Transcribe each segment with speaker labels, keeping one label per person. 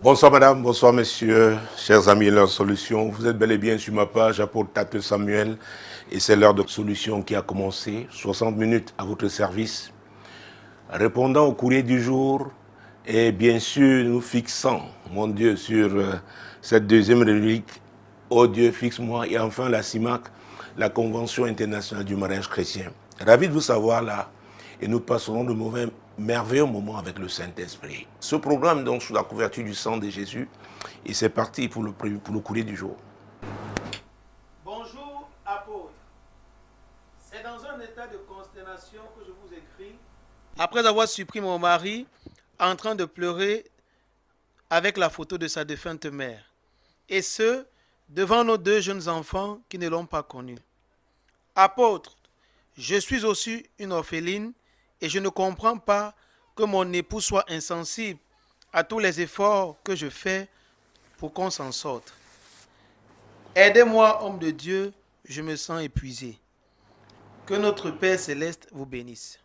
Speaker 1: Bonsoir madame, bonsoir messieurs, chers amis de leur solution. Vous êtes bel et bien sur ma page, apôtre Tate Samuel, et c'est l'heure de solution qui a commencé. 60 minutes à votre service, répondant au courrier du jour et bien sûr nous fixant, mon Dieu, sur cette deuxième rubrique, oh Dieu, fixe-moi, et enfin la CIMAC, la Convention internationale du mariage chrétien. Ravi de vous savoir là, et nous passerons de merveilleux moments avec le Saint-Esprit. Ce programme donc sous la couverture du sang de Jésus, et c'est parti pour le courrier du jour.
Speaker 2: Bonjour apôtre, c'est dans un état de consternation que je vous écris. Après avoir surpris mon mari en train de pleurer avec la photo de sa défunte mère, et ce, devant nos deux jeunes enfants qui ne l'ont pas connu. Apôtre, je suis aussi une orpheline et je ne comprends pas que mon époux soit insensible à tous les efforts que je fais pour qu'on s'en sorte. Aidez-moi, homme de Dieu, je me sens épuisé. Que notre Père céleste vous bénisse.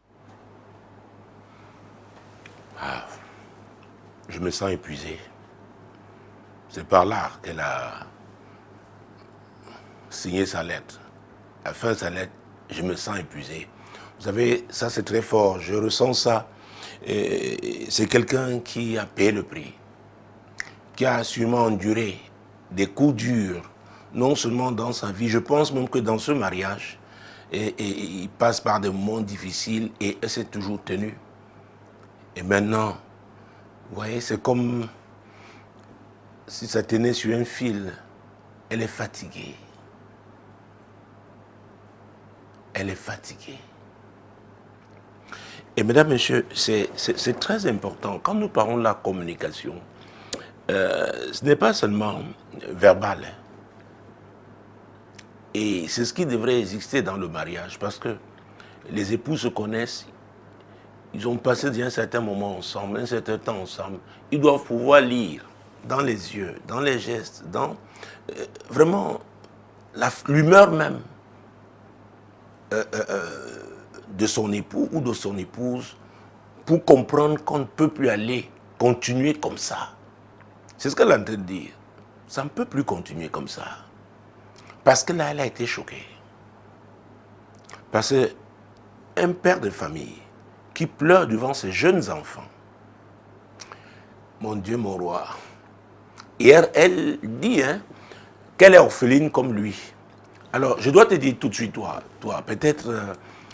Speaker 1: Je me sens épuisé. C'est par là qu'elle a signé sa lettre. À la fin de sa lettre, je me sens épuisé. Vous savez, ça c'est très fort, je ressens ça. C'est quelqu'un qui a payé le prix, qui a sûrement enduré des coups durs, non seulement dans sa vie, je pense même que dans ce mariage, et il passe par des moments difficiles et elle s'est toujours tenue. Et maintenant, vous voyez, c'est comme si ça tenait sur un fil. Elle est fatiguée. Elle est fatiguée. Et mesdames, messieurs, c'est très important. Quand nous parlons de la communication, ce n'est pas seulement verbal. Et c'est ce qui devrait exister dans le mariage, parce que les époux se connaissent, ils ont passé un certain moment ensemble, un certain temps ensemble. Ils doivent pouvoir lire dans les yeux, dans les gestes, dans vraiment l'humeur même de son époux ou de son épouse, pour comprendre qu'on ne peut plus aller, continuer comme ça. C'est ce qu'elle est en train de dire. Ça ne peut plus continuer comme ça. Parce que là, elle a été choquée. Parce qu'un père de famille qui pleure devant ses jeunes enfants, mon Dieu, mon roi, et elle dit qu'elle est orpheline comme lui. Alors, je dois te dire tout de suite, toi peut-être,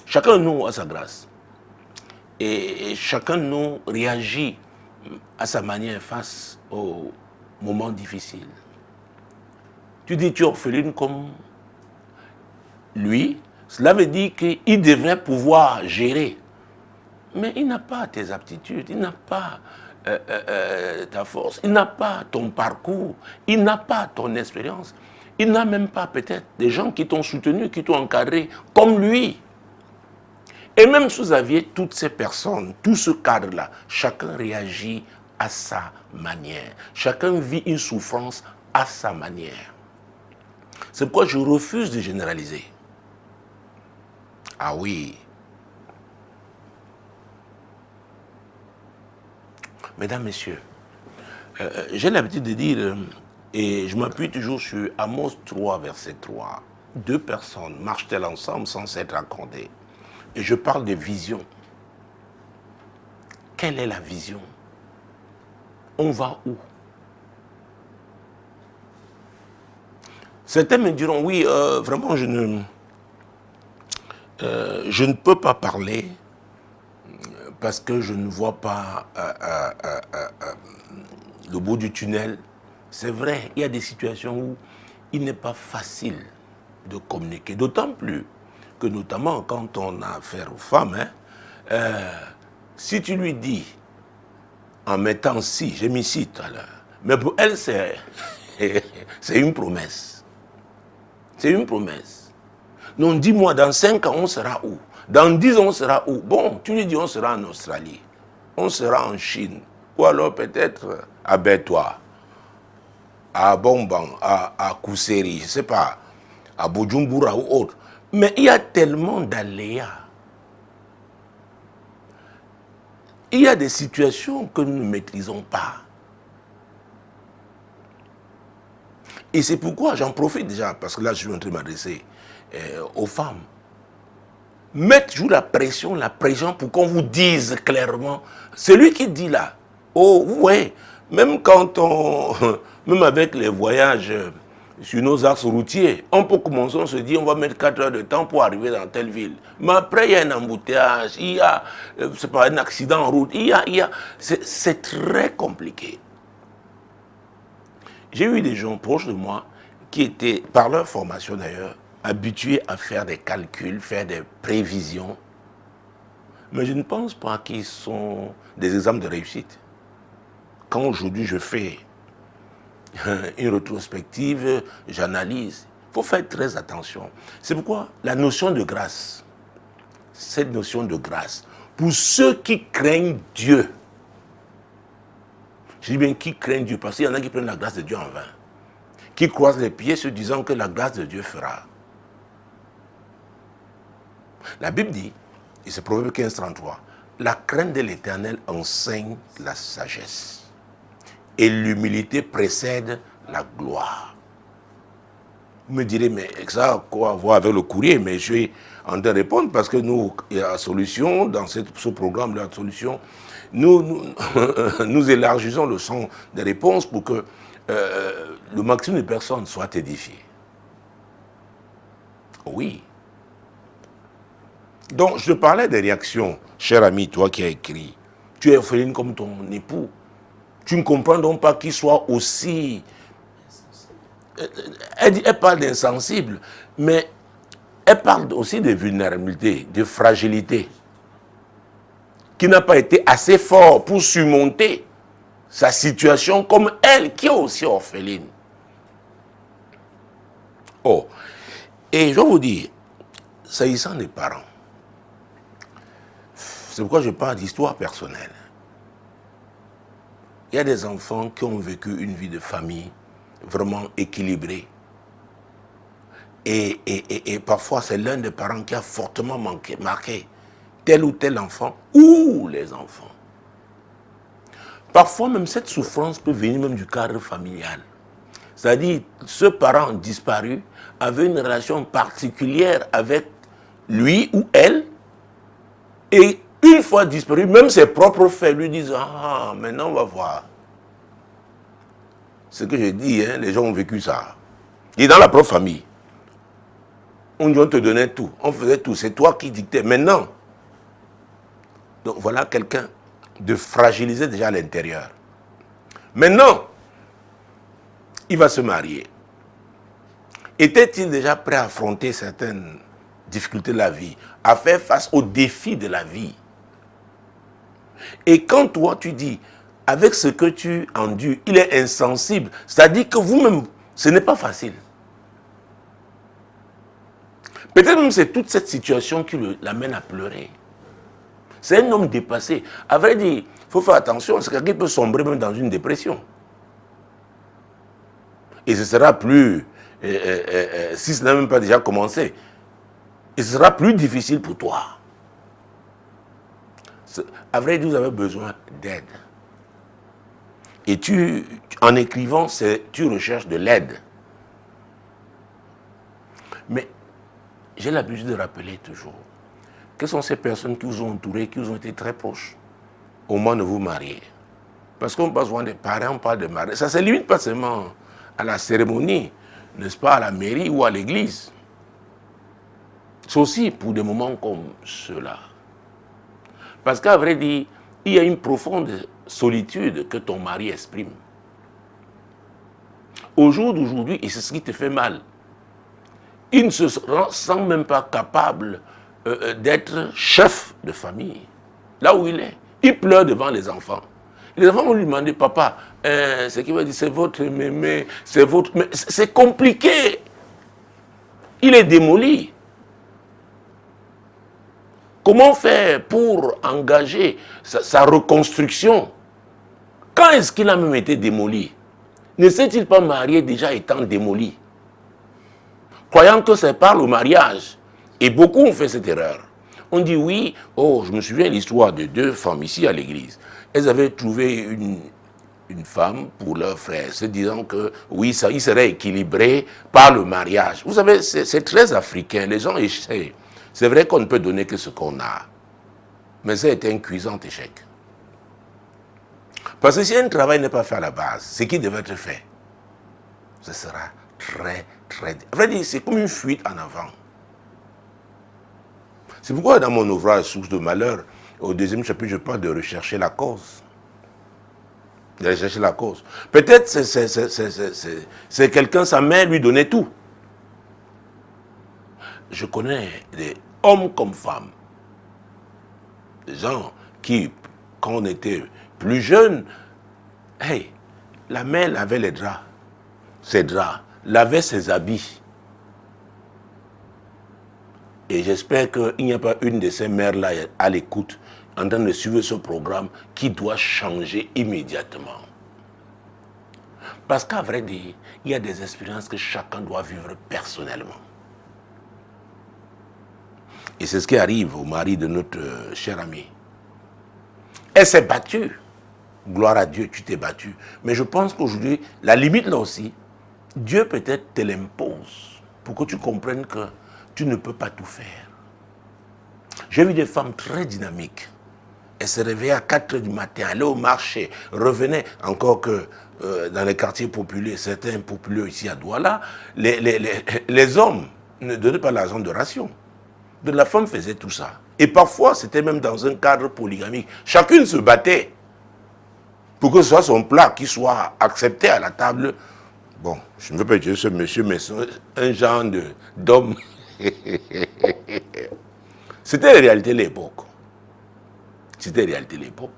Speaker 1: chacun de nous a sa grâce. Et chacun de nous réagit à sa manière face aux moments difficiles. Tu dis tu es orpheline comme lui, cela veut dire qu'il devrait pouvoir gérer. Mais il n'a pas tes aptitudes, il n'a pas ta force, il n'a pas ton parcours, il n'a pas ton expérience, il n'a même pas peut-être des gens qui t'ont soutenu, qui t'ont encadré comme lui. Et même si vous aviez toutes ces personnes, tout ce cadre-là, chacun réagit à sa manière. Chacun vit une souffrance à sa manière. C'est pourquoi je refuse de généraliser. Ah oui. Mesdames, Messieurs, j'ai l'habitude de dire, et je m'appuie toujours sur Amos 3, verset 3, deux personnes marchent-elles ensemble sans s'être accordées? Et je parle de vision. Quelle est la vision? On va où? Certains me diront, oui, vraiment, je ne peux pas parler parce que je ne vois pas le bout du tunnel. C'est vrai, il y a des situations où il n'est pas facile de communiquer, d'autant plus que notamment quand on a affaire aux femmes, si tu lui dis, en mettant si, j'ai mis si tout à l'heure, mais pour elle c'est une promesse. C'est une promesse. Non, dis-moi, dans 5 ans on sera où? Dans 10 ans on sera où? Bon, tu lui dis on sera en Australie, on sera en Chine, ou alors peut-être à Bétois, à Bomban, à Kousseri, je ne sais pas, à Bujumbura ou autre. Mais il y a tellement d'aléas. Il y a des situations que nous ne maîtrisons pas. Et c'est pourquoi j'en profite déjà, parce que là, je suis en train de m'adresser aux femmes. Mettez toujours la pression pour qu'on vous dise clairement. Celui qui dit là, oh ouais, même quand même avec les voyages sur nos axes routiers, on peut commencer, on se dit, on va mettre 4 heures de temps pour arriver dans telle ville. Mais après, il y a un embouteillage, il y a, c'est pas un accident en route, c'est très compliqué. J'ai eu des gens proches de moi qui étaient, par leur formation d'ailleurs, habitués à faire des calculs, faire des prévisions. Mais je ne pense pas qu'ils sont des exemples de réussite. Quand aujourd'hui je fais une rétrospective, j'analyse, il faut faire très attention. C'est pourquoi la notion de grâce, cette notion de grâce, pour ceux qui craignent Dieu, je dis bien qui craignent Dieu, parce qu'il y en a qui prennent la grâce de Dieu en vain, qui croisent les pieds se disant que la grâce de Dieu fera. La Bible dit, et c'est Proverbe 15:33, la crainte de l'Éternel enseigne la sagesse. Et l'humilité précède la gloire. Vous me direz, mais ça a quoi à voir avec le courrier? Mais je vais en train de répondre parce que nous, il y a la solution, dans ce programme, la solution, nous élargissons le champ des réponses pour que le maximum de personnes soient édifiées. Oui. Donc, je te parlais des réactions, cher ami, toi qui as écrit. Tu es orpheline comme ton époux. Tu ne comprends donc pas qu'il soit aussi... Elle parle d'insensible, mais elle parle aussi de vulnérabilité, de fragilité, qui n'a pas été assez fort pour surmonter sa situation comme elle, qui est aussi orpheline. Oh, et je vais vous dire, s'agissant des parents, c'est pourquoi je parle d'histoire personnelle. Il y a des enfants qui ont vécu une vie de famille vraiment équilibrée. Et parfois, c'est l'un des parents qui a fortement marqué tel ou tel enfant ou les enfants. Parfois, même cette souffrance peut venir même du cadre familial. C'est-à-dire, ce parent disparu avait une relation particulière avec lui ou elle, et une fois disparu, même ses propres faits lui disent « Ah, maintenant on va voir ». Ce que je dis, hein, les gens ont vécu ça. Et dans la propre famille, on te donnait tout, on faisait tout, c'est toi qui dictais. Maintenant, donc voilà quelqu'un de fragilisé déjà à l'intérieur. Maintenant, il va se marier. Était-il déjà prêt à affronter certaines difficultés de la vie, à faire face aux défis de la vie? Et quand toi tu dis, avec ce que tu endures, il est insensible, c'est-à-dire que vous-même, ce n'est pas facile. Peut-être même c'est toute cette situation qui l'amène à pleurer. C'est un homme dépassé. À vrai dire, il faut faire attention, parce que quelqu'un peut sombrer même dans une dépression. Et ce sera plus, si ce n'a même pas déjà commencé, et ce sera plus difficile pour toi. À vrai dire, vous avez besoin d'aide. Et en écrivant, tu recherches de l'aide. Mais j'ai l'habitude de rappeler toujours, quelles sont ces personnes qui vous ont entouré, qui vous ont été très proches au moment de vous marier? Parce qu'on parle souvent des parents, on parle de mariage. Ça ne se limite pas seulement à la cérémonie, n'est-ce pas, à la mairie ou à l'église. C'est aussi pour des moments comme ceux-là. Parce qu'à vrai dire, il y a une profonde solitude que ton mari exprime. Au jour d'aujourd'hui, et c'est ce qui te fait mal, il ne se sent même pas capable d'être chef de famille. Là où il est, il pleure devant les enfants. Les enfants vont lui demander, papa, ce qu'il va dire, c'est votre mémé, c'est votre... Mais c'est compliqué. Il est démoli. Comment faire pour engager sa reconstruction? Quand est-ce qu'il a même été démoli? Ne s'est-il pas marié déjà étant démoli? Croyant que c'est par le mariage. Et beaucoup ont fait cette erreur. On dit oui, oh, je me souviens de l'histoire de deux femmes ici à l'église. Elles avaient trouvé une femme pour leur frère, se disant que oui, ça, ils seraient équilibrés par le mariage. Vous savez, c'est très africain. Les gens essaient. C'est vrai qu'on ne peut donner que ce qu'on a. Mais ça a été un cuisant échec. Parce que si un travail n'est pas fait à la base, ce qui devait être fait, ce sera très, très... En fait, c'est comme une fuite en avant. C'est pourquoi dans mon ouvrage Source de malheur, au 2e chapitre, je parle de rechercher la cause. De rechercher la cause. Peut-être c'est quelqu'un, sa mère lui donnait tout. Je connais des hommes comme femmes, des gens qui, quand on était plus jeune, hey, la mère lavait les draps, ses draps, lavait ses habits. Et j'espère qu'il n'y a pas une de ces mères-là à l'écoute, en train de suivre ce programme, qui doit changer immédiatement. Parce qu'à vrai dire, il y a des expériences que chacun doit vivre personnellement. Et c'est ce qui arrive au mari de notre cher ami. Elle s'est battue. Gloire à Dieu, tu t'es battu. Mais je pense qu'aujourd'hui, la limite là aussi, Dieu peut-être te l'impose pour que tu comprennes que tu ne peux pas tout faire. J'ai vu des femmes très dynamiques. Elles se réveillaient à 4 h du matin, allaient au marché, revenaient, encore que dans les quartiers populaires, certains populaires ici à Douala, les hommes ne donnaient pas l'argent de ration. Donc la femme faisait tout ça. Et parfois, c'était même dans un cadre polygamique. Chacune se battait pour que ce soit son plat qui soit accepté à la table. Bon, je ne veux pas dire ce monsieur, mais c'est un genre d'homme. C'était la réalité de l'époque. C'était la réalité de l'époque.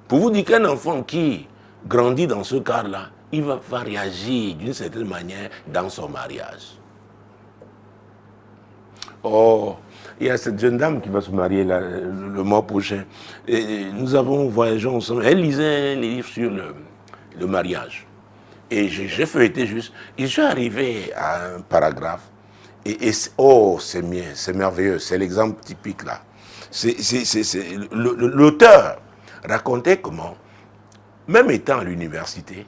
Speaker 1: Pour vous dire qu'un enfant qui grandit dans ce cadre-là, il va réagir d'une certaine manière dans son mariage. Oh, il y a cette jeune dame qui va se marier là, le mois prochain. Et nous avons voyagé ensemble. Elle lisait les livres sur le mariage. Et j'ai feuilleté juste. Et je suis arrivé à un paragraphe. Oh, c'est bien, c'est merveilleux. C'est l'exemple typique là. L'auteur racontait comment, même étant à l'université,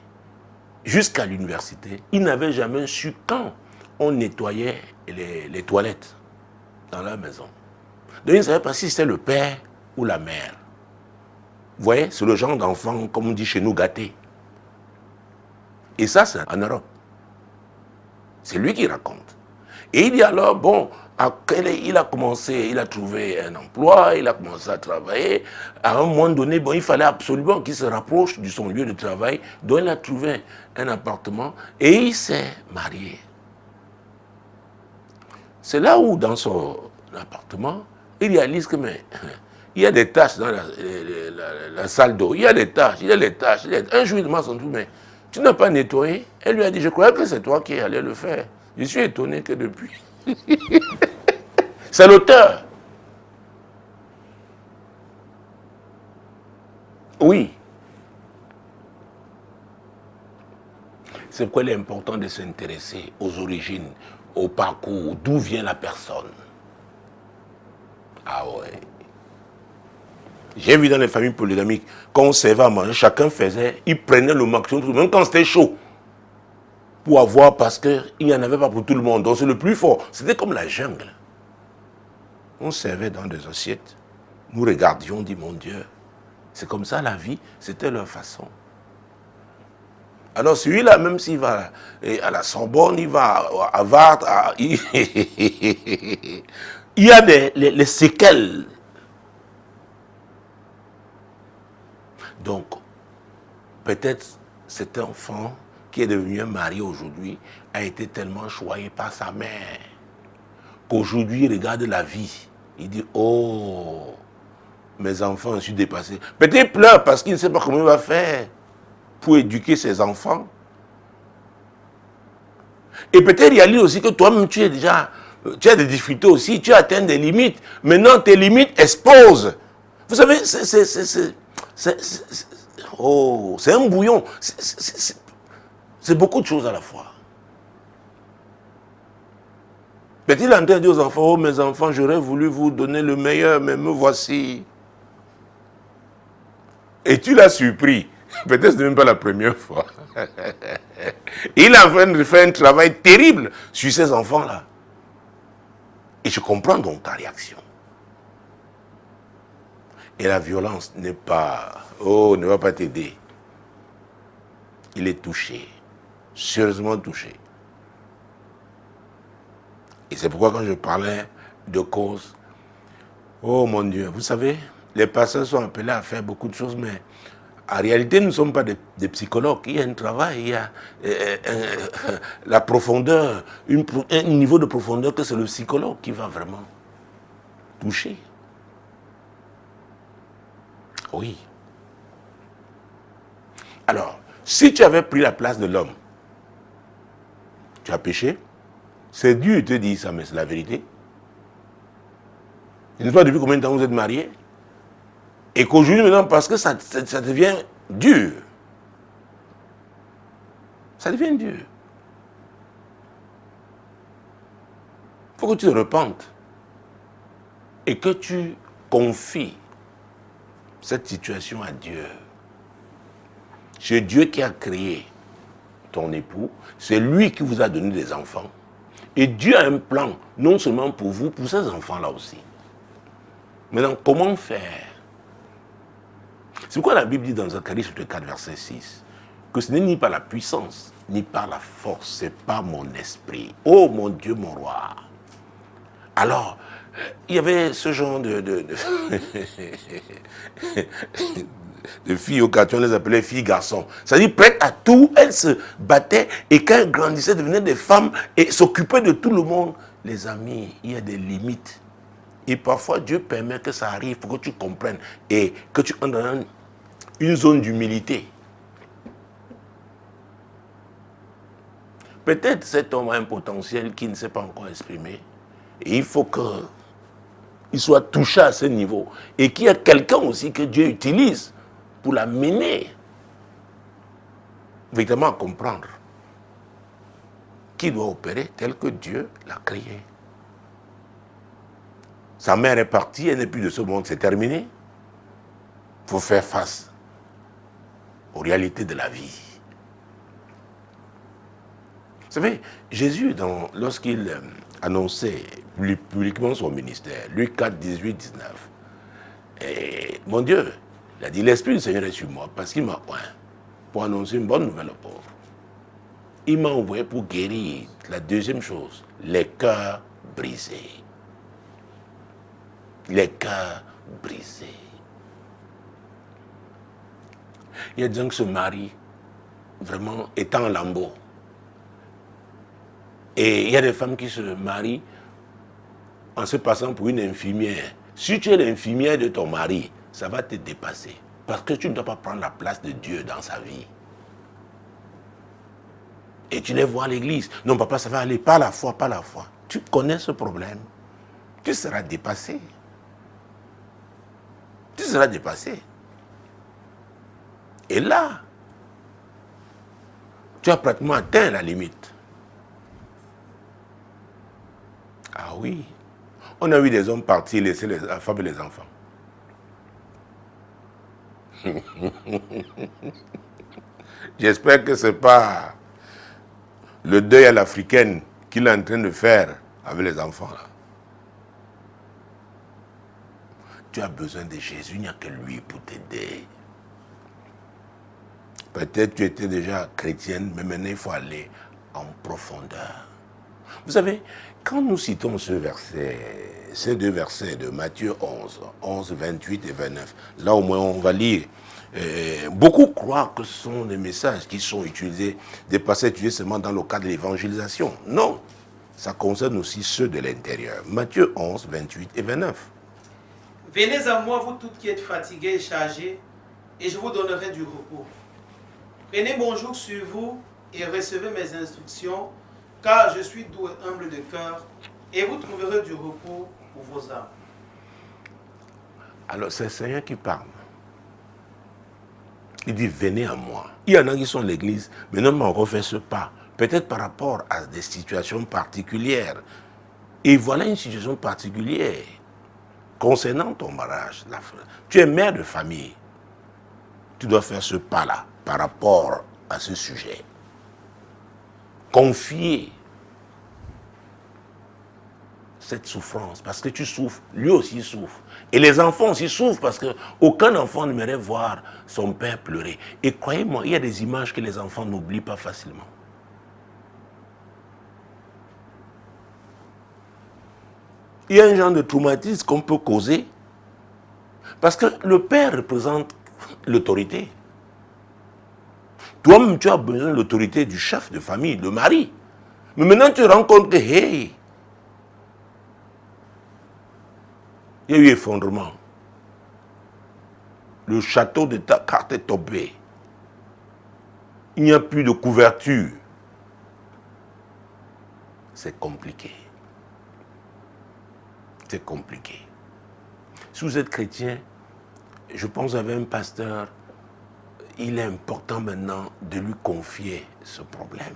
Speaker 1: jusqu'à l'université, il n'avait jamais su quand on nettoyait les toilettes dans leur maison. Donc il ne savait pas si c'était le père ou la mère. Vous voyez, c'est le genre d'enfant, comme on dit chez nous, gâté. Et ça, c'est en Europe. C'est lui qui raconte. Et il dit alors, bon, il a commencé, il a trouvé un emploi, il a commencé à travailler. À un moment donné, bon, il fallait absolument qu'il se rapproche de son lieu de travail. Donc il a trouvé un appartement et il s'est marié. C'est là où, dans son appartement, il réalise que il y a des tâches dans la salle d'eau. Il y a des tâches, il y a des tâches. Un jour, il demande à son tout, mais tu n'as pas nettoyé? Elle lui a dit, je croyais que c'est toi qui allais le faire. Je suis étonné que depuis. C'est l'auteur. Oui. C'est pourquoi il est important de s'intéresser aux origines, au parcours, d'où vient la personne. Ah ouais. J'ai vu dans les familles polygamiques, quand on servait à manger, chacun faisait, il prenait le maximum, même quand c'était chaud, pour avoir, parce qu'il n'y en avait pas pour tout le monde. Donc c'est le plus fort. C'était comme la jungle. On servait dans des assiettes, nous regardions, on dit, mon Dieu, c'est comme ça la vie, c'était leur façon. Alors celui-là, même s'il va à la Sorbonne, il va à Harvard, il y a les séquelles. Donc, peut-être cet enfant qui est devenu un mari aujourd'hui a été tellement choyé par sa mère qu'aujourd'hui il regarde la vie. Il dit, oh, mes enfants, je suis dépassé. Peut-être il pleure parce qu'il ne sait pas comment il va faire pour éduquer ses enfants. Et peut-être il réalise aussi que toi-même tu as des difficultés aussi, tu atteins des limites. Maintenant tes limites explosent. Vous savez, c'est un bouillon. C'est beaucoup de choses à la fois. Peut-être il entend dire aux enfants, oh mes enfants, j'aurais voulu vous donner le meilleur, mais me voici. Et tu l'as surpris. Peut-être ce n'est même pas la première fois. Il est en train de faire un travail terrible sur ces enfants-là. Et je comprends donc ta réaction. Et la violence n'est pas... Oh, ne va pas t'aider. Il est touché. Sérieusement touché. Et c'est pourquoi quand je parlais de cause, oh mon Dieu, vous savez, les pasteurs sont appelés à faire beaucoup de choses, mais en réalité, nous ne sommes pas des psychologues. Il y a un travail, il y a la profondeur, un niveau de profondeur que c'est le psychologue qui va vraiment toucher. Oui. Alors, si tu avais pris la place de l'homme, tu as péché. C'est Dieu qui te dit ça, mais c'est la vérité. Je ne sais pas depuis combien de temps vous êtes mariés. Et qu'aujourd'hui, maintenant, parce que ça devient dur. Ça devient dur. Il faut que tu te repentes. Et que tu confies cette situation à Dieu. C'est Dieu qui a créé ton époux. C'est lui qui vous a donné des enfants. Et Dieu a un plan, non seulement pour vous, pour ces enfants-là aussi. Maintenant, comment faire? C'est pourquoi la Bible dit dans Zacharie chapitre 4, verset 6, que ce n'est ni par la puissance, ni par la force, c'est par mon esprit. Oh mon Dieu, mon roi. Alors, il y avait ce genre de filles au quartier, on les appelait filles-garçons. C'est-à-dire prêtes à tout, elles se battaient et quand elles grandissaient, devenaient des femmes et s'occupaient de tout le monde. Les amis, il y a des limites. Et parfois, Dieu permet que ça arrive pour que tu comprennes et que tu entres dans une zone d'humilité. Peut-être cet homme a un potentiel qui ne s'est pas encore exprimé. Et il faut qu'il soit touché à ce niveau. Et qu'il y ait quelqu'un aussi que Dieu utilise pour l'amener véritablement à comprendre qu'il doit opérer tel que Dieu l'a créé. Sa mère est partie, elle n'est plus de ce monde, c'est terminé. Il faut faire face aux réalités de la vie. Vous savez, Jésus, lorsqu'il annonçait publiquement son ministère, Luc 4, 18, 19, et mon Dieu, il a dit, l'Esprit du Seigneur est sur moi, parce qu'il m'a oint pour annoncer une bonne nouvelle aux pauvres. Il m'a envoyé pour guérir, la deuxième chose, les cœurs brisés. Les cœurs brisés. Il y a des gens qui se marient vraiment étant en lambeaux. Et il y a des femmes qui se marient en se passant pour une infirmière. Si tu es l'infirmière de ton mari, ça va te dépasser. Parce que tu ne dois pas prendre la place de Dieu dans sa vie. Et tu les vois à l'église. Non, papa, ça va aller. Pas la foi, pas la foi. Tu connais ce problème. Tu seras dépassé. Tu seras dépassé. Et là, tu as pratiquement atteint la limite. Ah oui. On a vu des hommes partir laisser la femme et les enfants. J'espère que ce n'est pas le deuil à l'africaine qu'il est en train de faire avec les enfants. Là. Tu as besoin de Jésus, il n'y a que lui pour t'aider. Peut-être tu étais déjà chrétienne, mais maintenant il faut aller en profondeur. Vous savez, quand nous citons ces deux versets de Matthieu 11, 28 et 29, là au moins on va lire. Beaucoup croient que ce sont des messages qui sont utilisés, des passages utilisés seulement dans le cadre de l'évangélisation. Non, ça concerne aussi ceux de l'intérieur. Matthieu 11, 28 et 29.
Speaker 2: Venez à moi, vous toutes qui êtes fatigués et chargés, et je vous donnerai du repos. Prenez mon joug sur vous et recevez mes instructions, car je suis doux et humble de cœur, et vous trouverez du repos pour vos âmes.
Speaker 1: Alors c'est le Seigneur qui parle. Il dit, venez à moi. Il y en a qui sont à l'église, mais n'ont pas encore fait ce pas. Peut-être par rapport à des situations particulières. Et voilà une situation particulière concernant ton mariage. Tu es mère de famille. tu dois faire ce pas-là par rapport à ce sujet. Confier cette souffrance, parce que tu souffres, lui aussi souffre. Et les enfants aussi souffrent, parce qu'aucun enfant n'aimerait voir son père pleurer. Et croyez-moi, il y a des images que les enfants n'oublient pas facilement. Il y a un genre de traumatisme qu'on peut causer, parce que le père représente l'autorité. Toi-même, tu as besoin de l'autorité du chef de famille, le mari. Mais maintenant, tu te rends compte que, hey, il y a eu effondrement. Le château de ta carte est tombé. Il n'y a plus de couverture. C'est compliqué. C'est compliqué. Si vous êtes chrétien, je pense avec un pasteur, il est important maintenant de lui confier ce problème.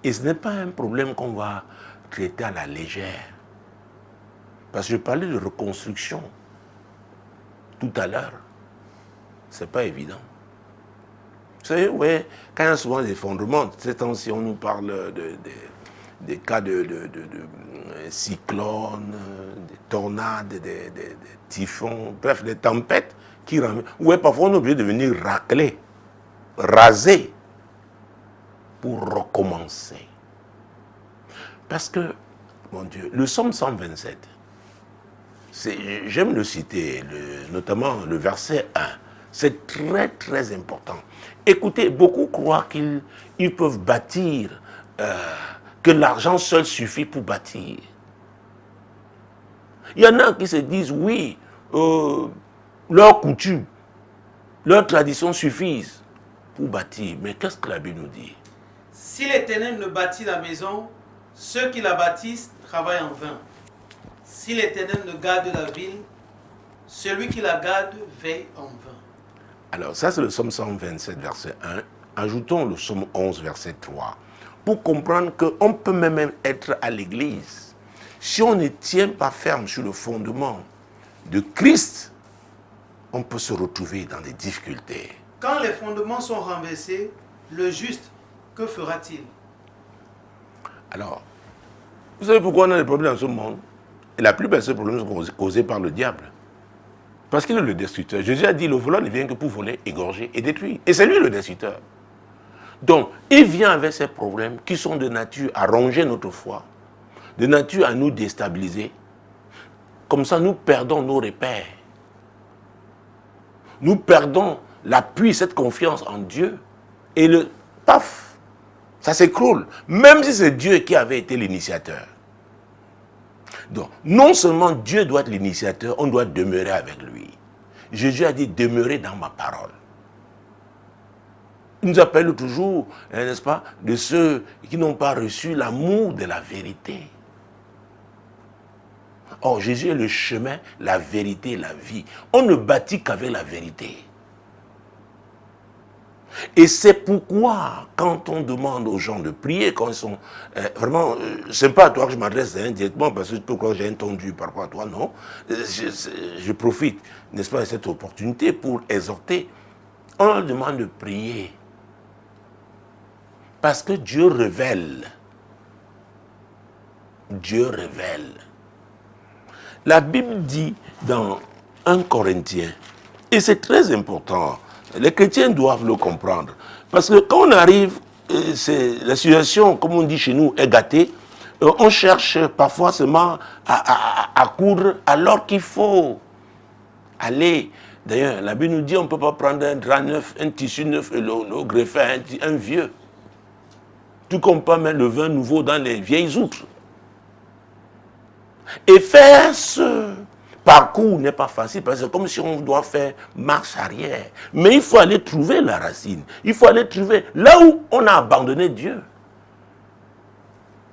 Speaker 1: Et ce n'est pas un problème qu'on va traiter à la légère. Parce que je parlais de reconstruction tout à l'heure. C'est pas évident. Vous savez, ouais, quand il y a souvent des effondrements, ces temps-ci, on nous parle des cas de cyclones, des tornades, des typhons, bref, des tempêtes qui ramènent. Ouais, parfois on est obligé de venir racler, raser, pour recommencer. Parce que, mon Dieu, le psaume 127, j'aime le citer, notamment le verset 1. C'est très, très important. Écoutez, beaucoup croient qu'ils peuvent bâtir, que l'argent seul suffit pour bâtir. Il y en a qui se disent, oui, leurs coutumes, leurs traditions suffisent pour bâtir. Mais qu'est-ce que la Bible nous dit?
Speaker 2: Si l'Éternel ne bâtit la maison, ceux qui la bâtissent travaillent en vain. Si l'Éternel ne garde la ville, celui qui la garde veille en vain. Alors
Speaker 1: ça c'est le psaume 127 verset 1. Ajoutons le psaume 11 verset 3. Pour comprendre qu'on peut même être à l'église. Si on ne tient pas ferme sur le fondement de Christ, on peut se retrouver dans des difficultés.
Speaker 2: Quand les fondements sont renversés, le juste, que fera-t-il?
Speaker 1: Alors, vous savez pourquoi on a des problèmes dans ce monde? Et la plupart de ces problèmes sont causés par le diable. Parce qu'il est le destructeur. Jésus a dit, le voleur ne vient que pour voler, égorger et détruire. Et c'est lui le destructeur. Donc, il vient avec ces problèmes qui sont de nature à ronger notre foi, de nature à nous déstabiliser. Comme ça, nous perdons nos repères. Nous perdons l'appui, cette confiance en Dieu. Et paf, ça s'écroule. Même si c'est Dieu qui avait été l'initiateur. Donc, non seulement Dieu doit être l'initiateur, on doit demeurer avec lui. Jésus a dit, demeurez dans ma parole. Il nous appelle toujours, n'est-ce pas, de ceux qui n'ont pas reçu l'amour de la vérité. Or, Jésus est le chemin, la vérité, la vie. On ne bâtit qu'avec la vérité. Et c'est pourquoi, quand on demande aux gens de prier, quand ils sont vraiment, c'est pas à toi que je m'adresse indirectement, parce que pourquoi j'ai entendu par rapport à toi, non. Je profite, n'est-ce pas, de cette opportunité pour exhorter. On leur demande de prier. Parce que Dieu révèle. Dieu révèle. La Bible dit dans 1 Corinthiens, et c'est très important, les chrétiens doivent le comprendre. Parce que quand on arrive, la situation, comme on dit chez nous, est gâtée, on cherche parfois seulement à coudre alors qu'il faut aller. D'ailleurs, la Bible nous dit on ne peut pas prendre un drap neuf, un tissu neuf et le greffer un vieux. Tout comme pas mettre le vin nouveau dans les vieilles outres. Et faire ce parcours n'est pas facile, parce que c'est comme si on doit faire marche arrière. Mais il faut aller trouver la racine. Il faut aller trouver là où on a abandonné Dieu.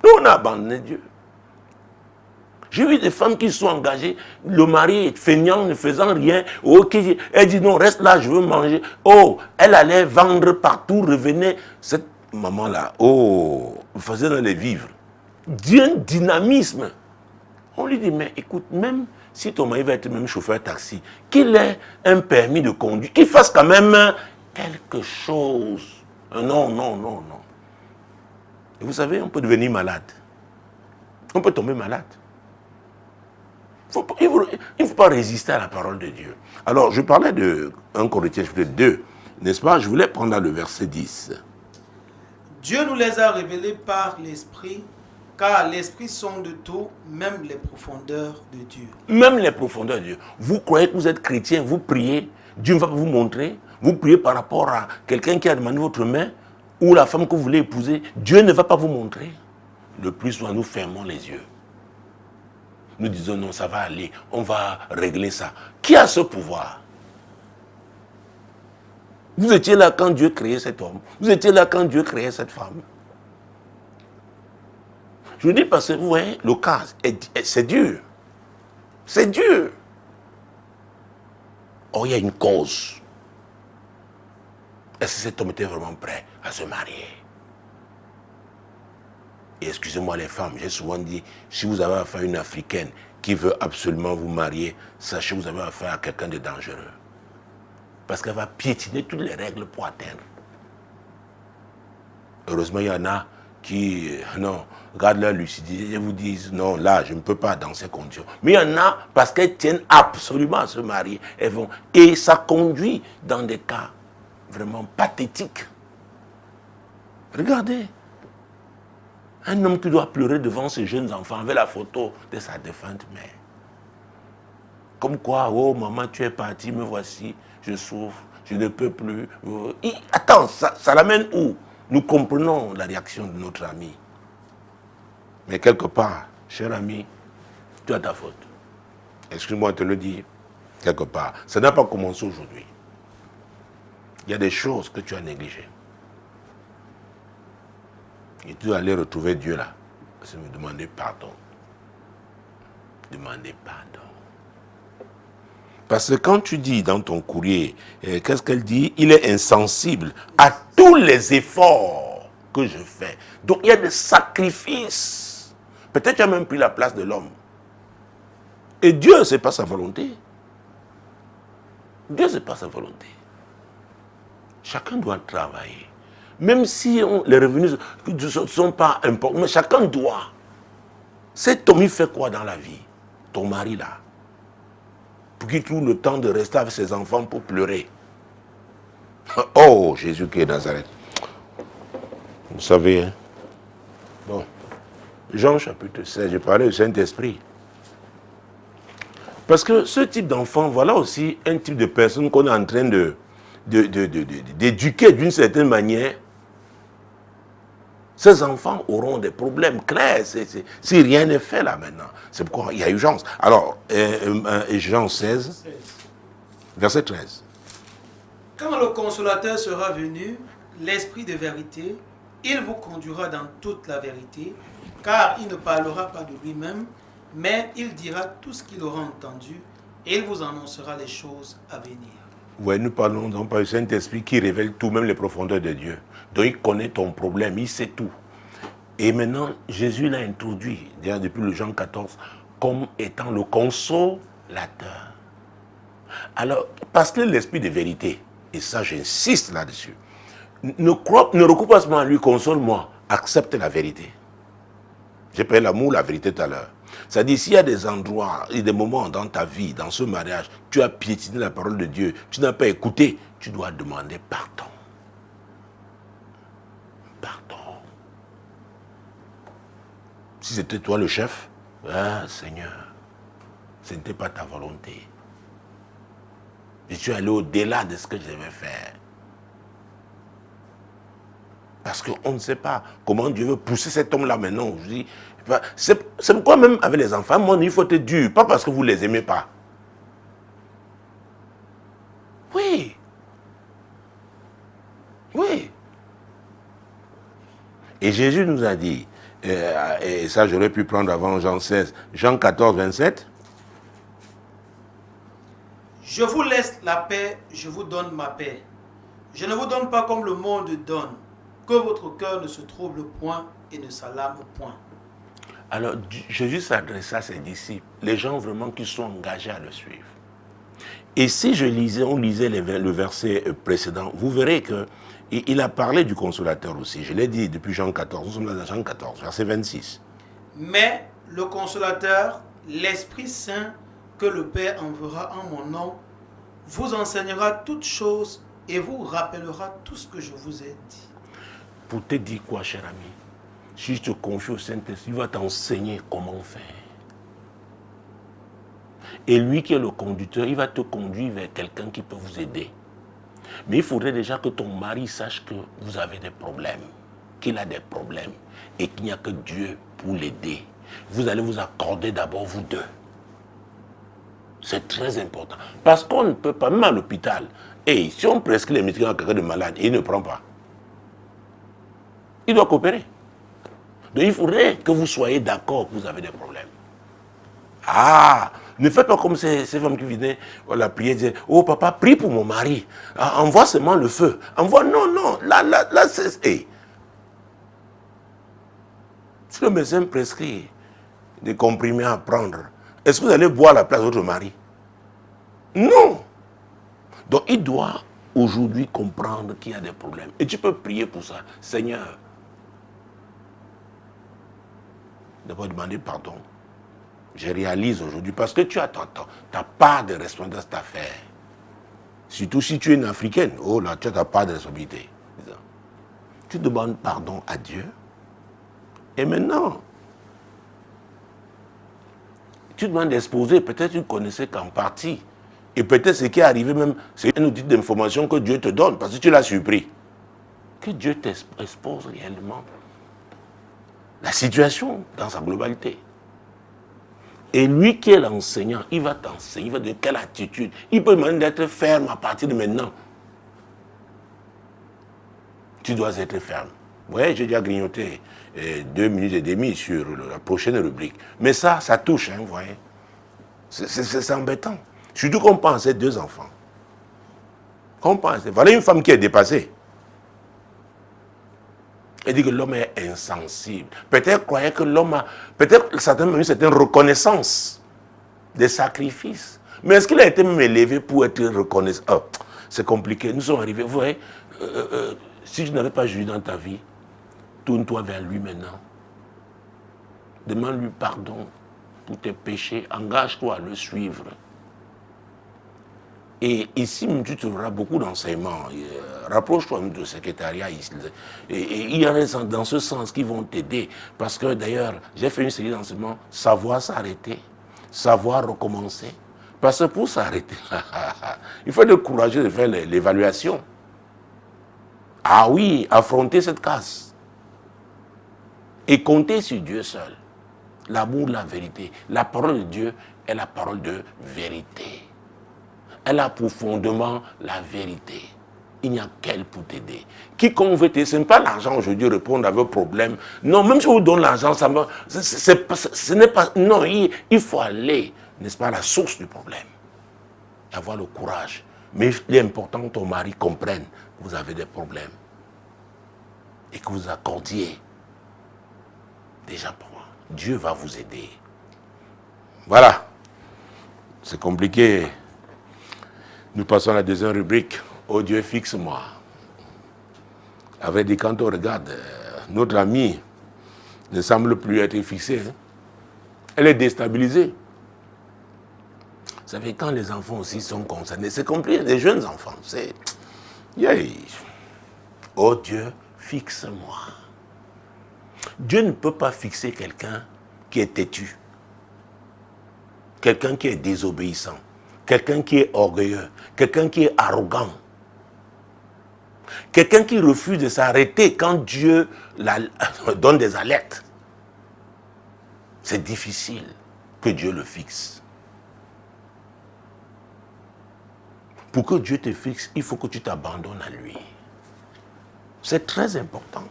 Speaker 1: Là où on a abandonné Dieu. J'ai vu des femmes qui sont engagées, le mari est feignant, ne faisant rien. Okay, elle dit non, reste là, je veux manger. Oh, elle allait vendre partout, revenait. Cette maman-là, oh, faisait dans les vivres. D'un dynamisme. On lui dit, mais écoute, même si ton mari va être même chauffeur taxi, qu'il ait un permis de conduire, qu'il fasse quand même quelque chose. Non, non, non, non. Et vous savez, on peut devenir malade. On peut tomber malade. Il ne faut pas résister à la parole de Dieu. Alors, je parlais de 1 Corinthiens 2, n'est-ce pas? Je voulais prendre le verset 10.
Speaker 2: Dieu nous les a révélés par l'Esprit, car l'Esprit sonde tout, même les profondeurs de Dieu.
Speaker 1: Même les profondeurs de Dieu. Vous croyez que vous êtes chrétien, vous priez, Dieu ne va pas vous montrer. Vous priez par rapport à quelqu'un qui a demandé votre main, ou la femme que vous voulez épouser, Dieu ne va pas vous montrer. Le plus souvent, nous fermons les yeux. Nous disons non, ça va aller, on va régler ça. Qui a ce pouvoir? Vous étiez là quand Dieu créait cet homme. Vous étiez là quand Dieu créait cette femme. Je vous dis parce que vous voyez, le cas, c'est dur. C'est dur. Or, il y a une cause. Est-ce que cet homme était vraiment prêt à se marier? Et excusez-moi les femmes, j'ai souvent dit, si vous avez affaire à une Africaine qui veut absolument vous marier, sachez que vous avez affaire à quelqu'un de dangereux. Parce qu'elle va piétiner toutes les règles pour atteindre. Heureusement, il y en a qui, non, regardent leur lucidité et vous disent, non, là, je ne peux pas dans ces conditions. Mais il y en a, parce qu'elles tiennent absolument à se marier, elles vont. Et ça conduit dans des cas vraiment pathétiques. Regardez. Un homme qui doit pleurer devant ses jeunes enfants avec la photo de sa défunte mère. Comme quoi, oh maman, tu es partie, me voici, je souffre, je ne peux plus. Attends, ça l'amène où? Nous comprenons la réaction de notre ami. Mais quelque part, cher ami, tu as ta faute. Excuse-moi de te le dire, quelque part. Ça n'a pas commencé aujourd'hui. Il y a des choses que tu as négligées. Et tu dois aller retrouver Dieu là. C'est me demander pardon. Demander pardon. Parce que quand tu dis dans ton courrier, qu'est-ce qu'elle dit? Il est insensible à tous les efforts que je fais. Donc il y a des sacrifices. Peut-être tu as même pris la place de l'homme. Et Dieu, ce n'est pas sa volonté. Dieu, ce n'est pas sa volonté. Chacun doit travailler. Même si les revenus ne sont pas importants, mais chacun doit. Cet homme, il fait quoi dans la vie? Ton mari là. Pour qu'il trouve le temps de rester avec ses enfants pour pleurer. Oh, Jésus qui est Nazareth. Vous savez, hein? Bon. Jean chapitre 16, je parlais du Saint-Esprit. Parce que ce type d'enfant, voilà aussi un type de personne qu'on est en train d'éduquer d'une certaine manière. Ces enfants auront des problèmes clairs si rien n'est fait là maintenant. C'est pourquoi il y a urgence. Alors, Jean 16, verset 13.
Speaker 2: Quand le consolateur sera venu, l'Esprit de vérité, il vous conduira dans toute la vérité, car il ne parlera pas de lui-même, mais il dira tout ce qu'il aura entendu, et il vous annoncera les choses à venir.
Speaker 1: Oui, nous parlons donc par le Saint-Esprit qui révèle tout, même les profondeurs de Dieu. Donc il connaît ton problème, il sait tout. Et maintenant, Jésus l'a introduit, déjà depuis le Jean 14, comme étant le consolateur. Alors, parce que l'Esprit de vérité, et ça j'insiste là-dessus, ne recours pas seulement à lui, console-moi, accepte la vérité. J'ai parlé l'amour, la vérité tout à l'heure. C'est-à-dire, s'il y a des endroits et des moments dans ta vie, dans ce mariage, tu as piétiné la parole de Dieu, tu n'as pas écouté, tu dois demander pardon. Pardon. Si c'était toi le chef, ah Seigneur, ce n'était pas ta volonté. Je suis allé au-delà de ce que je devais faire. Parce qu'on ne sait pas comment Dieu veut pousser cet homme-là maintenant. C'est pourquoi même avec les enfants, il faut être dur. Pas parce que vous ne les aimez pas. Oui. Oui. Et Jésus nous a dit, et ça j'aurais pu prendre avant Jean 16, Jean 14, 27.
Speaker 2: Je vous laisse la paix, je vous donne ma paix. Je ne vous donne pas comme le monde donne. Que votre cœur ne se trouble point et ne s'alarme point.
Speaker 1: Alors, Jésus s'adressa à ses disciples, les gens vraiment qui sont engagés à le suivre. Et si on lisait le verset précédent, vous verrez qu'il a parlé du consolateur aussi. Je l'ai dit depuis Jean 14, nous sommes dans Jean 14, verset 26.
Speaker 2: Mais le consolateur, l'Esprit Saint, que le Père enverra en mon nom, vous enseignera toutes choses et vous rappellera tout ce que je vous ai dit.
Speaker 1: Pour te dire quoi, cher ami? Si je te confie au Saint-Esprit, il va t'enseigner comment faire. Et lui qui est le conducteur, il va te conduire vers quelqu'un qui peut vous aider. Mais il faudrait déjà que ton mari sache que vous avez des problèmes, qu'il a des problèmes et qu'il n'y a que Dieu pour l'aider. Vous allez vous accorder d'abord vous deux. C'est très important. Parce qu'on ne peut pas, même à l'hôpital, et si on prescrit les médicaments à quelqu'un de malade et il ne prend pas, il doit coopérer. Donc il faudrait que vous soyez d'accord que vous avez des problèmes. Ah, ne faites pas comme ces femmes qui venaient à la prière et disaient, oh papa, prie pour mon mari. Ah, envoie seulement le feu. Envoie, non, là, c'est... Hey. Si le médecin prescrit des comprimés à prendre, est-ce que vous allez boire à la place de votre mari? Non. Donc il doit aujourd'hui comprendre qu'il y a des problèmes. Et tu peux prier pour ça. Seigneur, d'abord demander pardon. Je réalise aujourd'hui, parce que tu as ta part de responsabilité dans cette affaire. Surtout si tu es une Africaine, oh là, tu as ta part de responsabilité. Tu demandes pardon à Dieu. Et maintenant, tu demandes d'exposer, peut-être tu ne connaissais qu'en partie. Et peut-être ce qui est arrivé même, c'est un outil d'information que Dieu te donne, parce que tu l'as surpris. Que Dieu t'expose réellement la situation dans sa globalité. Et lui qui est l'enseignant, il va t'enseigner, il va de quelle attitude. Il peut demander d'être ferme à partir de maintenant. Tu dois être ferme. Vous voyez, j'ai déjà grignoté 2 minutes et demie sur la prochaine rubrique. Mais ça touche, hein, vous voyez. C'est embêtant. Surtout qu'on pense à 2 enfants. Qu'on pense. Voilà une femme qui est dépassée. Elle dit que l'homme est insensible. Peut-être croyait que l'homme a... Peut-être certains ont eu cette reconnaissance des sacrifices. Mais est-ce qu'il a été même élevé pour être reconnaissant? Oh, c'est compliqué. Nous sommes arrivés. Vous voyez, si tu n'avais pas Jésus dans ta vie, tourne-toi vers lui maintenant. Demande-lui pardon pour tes péchés. Engage-toi à le suivre. Et ici, tu trouveras beaucoup d'enseignements. Rapproche-toi du secrétariat ici. Et il y en a dans ce sens qui vont t'aider. Parce que d'ailleurs, j'ai fait une série d'enseignements, savoir s'arrêter, savoir recommencer. Parce que pour s'arrêter, il faut être courageux de faire l'évaluation. Ah oui, affronter cette casse. Et compter sur Dieu seul. L'amour, la vérité. La parole de Dieu est la parole de vérité. Elle a pour fondement la vérité. Il n'y a qu'elle pour t'aider. Quiconque veut t'aider, ce n'est pas l'argent aujourd'hui répondre à vos problèmes. Non, même si on vous donne l'argent, ce n'est pas... Non, il faut aller, n'est-ce pas, à la source du problème. Avoir le courage. Mais il est important que ton mari comprenne que vous avez des problèmes. Et que vous accordiez. Déjà pour moi, Dieu va vous aider. Voilà. C'est compliqué. Nous passons à la deuxième rubrique. Oh Dieu, fixe-moi. Avec dit, quand on regarde, notre amie ne semble plus être fixée. Hein. Elle est déstabilisée. Vous savez, quand les enfants aussi sont concernés, c'est compliqué, les jeunes enfants. C'est... Yeah. Oh Dieu, fixe-moi. Dieu ne peut pas fixer quelqu'un qui est têtu. Quelqu'un qui est désobéissant. Quelqu'un qui est orgueilleux, quelqu'un qui est arrogant, quelqu'un qui refuse de s'arrêter quand Dieu donne des alertes. C'est difficile que Dieu le fixe. Pour que Dieu te fixe, il faut que tu t'abandonnes à lui. C'est très important.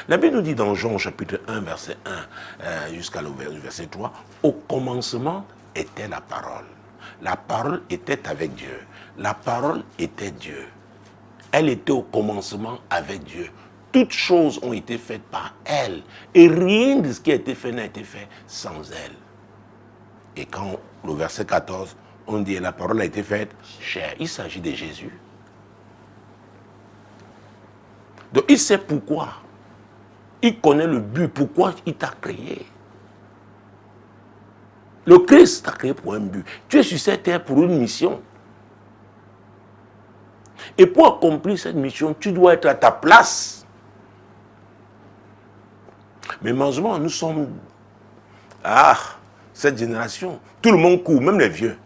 Speaker 1: La Bible nous dit dans Jean chapitre 1, verset 1 jusqu'à verset 3, au commencement était la parole. La parole était avec Dieu. La parole était Dieu. Elle était au commencement avec Dieu. Toutes choses ont été faites par elle. Et rien de ce qui a été fait n'a été fait sans elle. Et quand le verset 14, on dit la parole a été faite chair, il s'agit de Jésus. Donc il sait pourquoi. Il connaît le but, pourquoi il t'a créé. Le Christ t'a créé pour un but. Tu es sur cette terre pour une mission. Et pour accomplir cette mission, tu dois être à ta place. Mais malheureusement, nous sommes... cette génération, tout le monde court, même les vieux.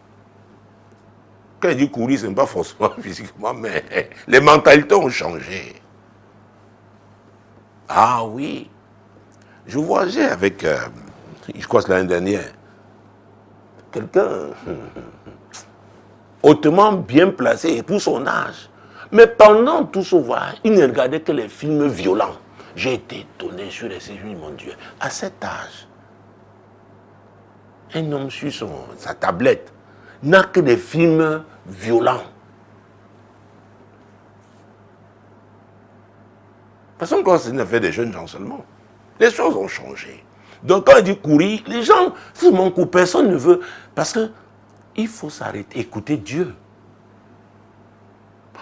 Speaker 1: Quand il dit courir, ce n'est pas forcément physiquement, mais les mentalités ont changé. Ah oui. Je voyageais avec, je crois que l'année dernière, quelqu'un hautement bien placé pour son âge. Mais pendant tout ce voyage, il ne regardait que les films violents. J'ai été étonné sur les séjours, mon Dieu. À cet âge, un homme sur sa tablette n'a que des films violents. Parce que ce n'est fait des jeunes gens seulement. Les choses ont changé. Donc quand on dit courir, les gens, c'est mon coup, personne ne veut. Parce que il faut s'arrêter, écouter Dieu.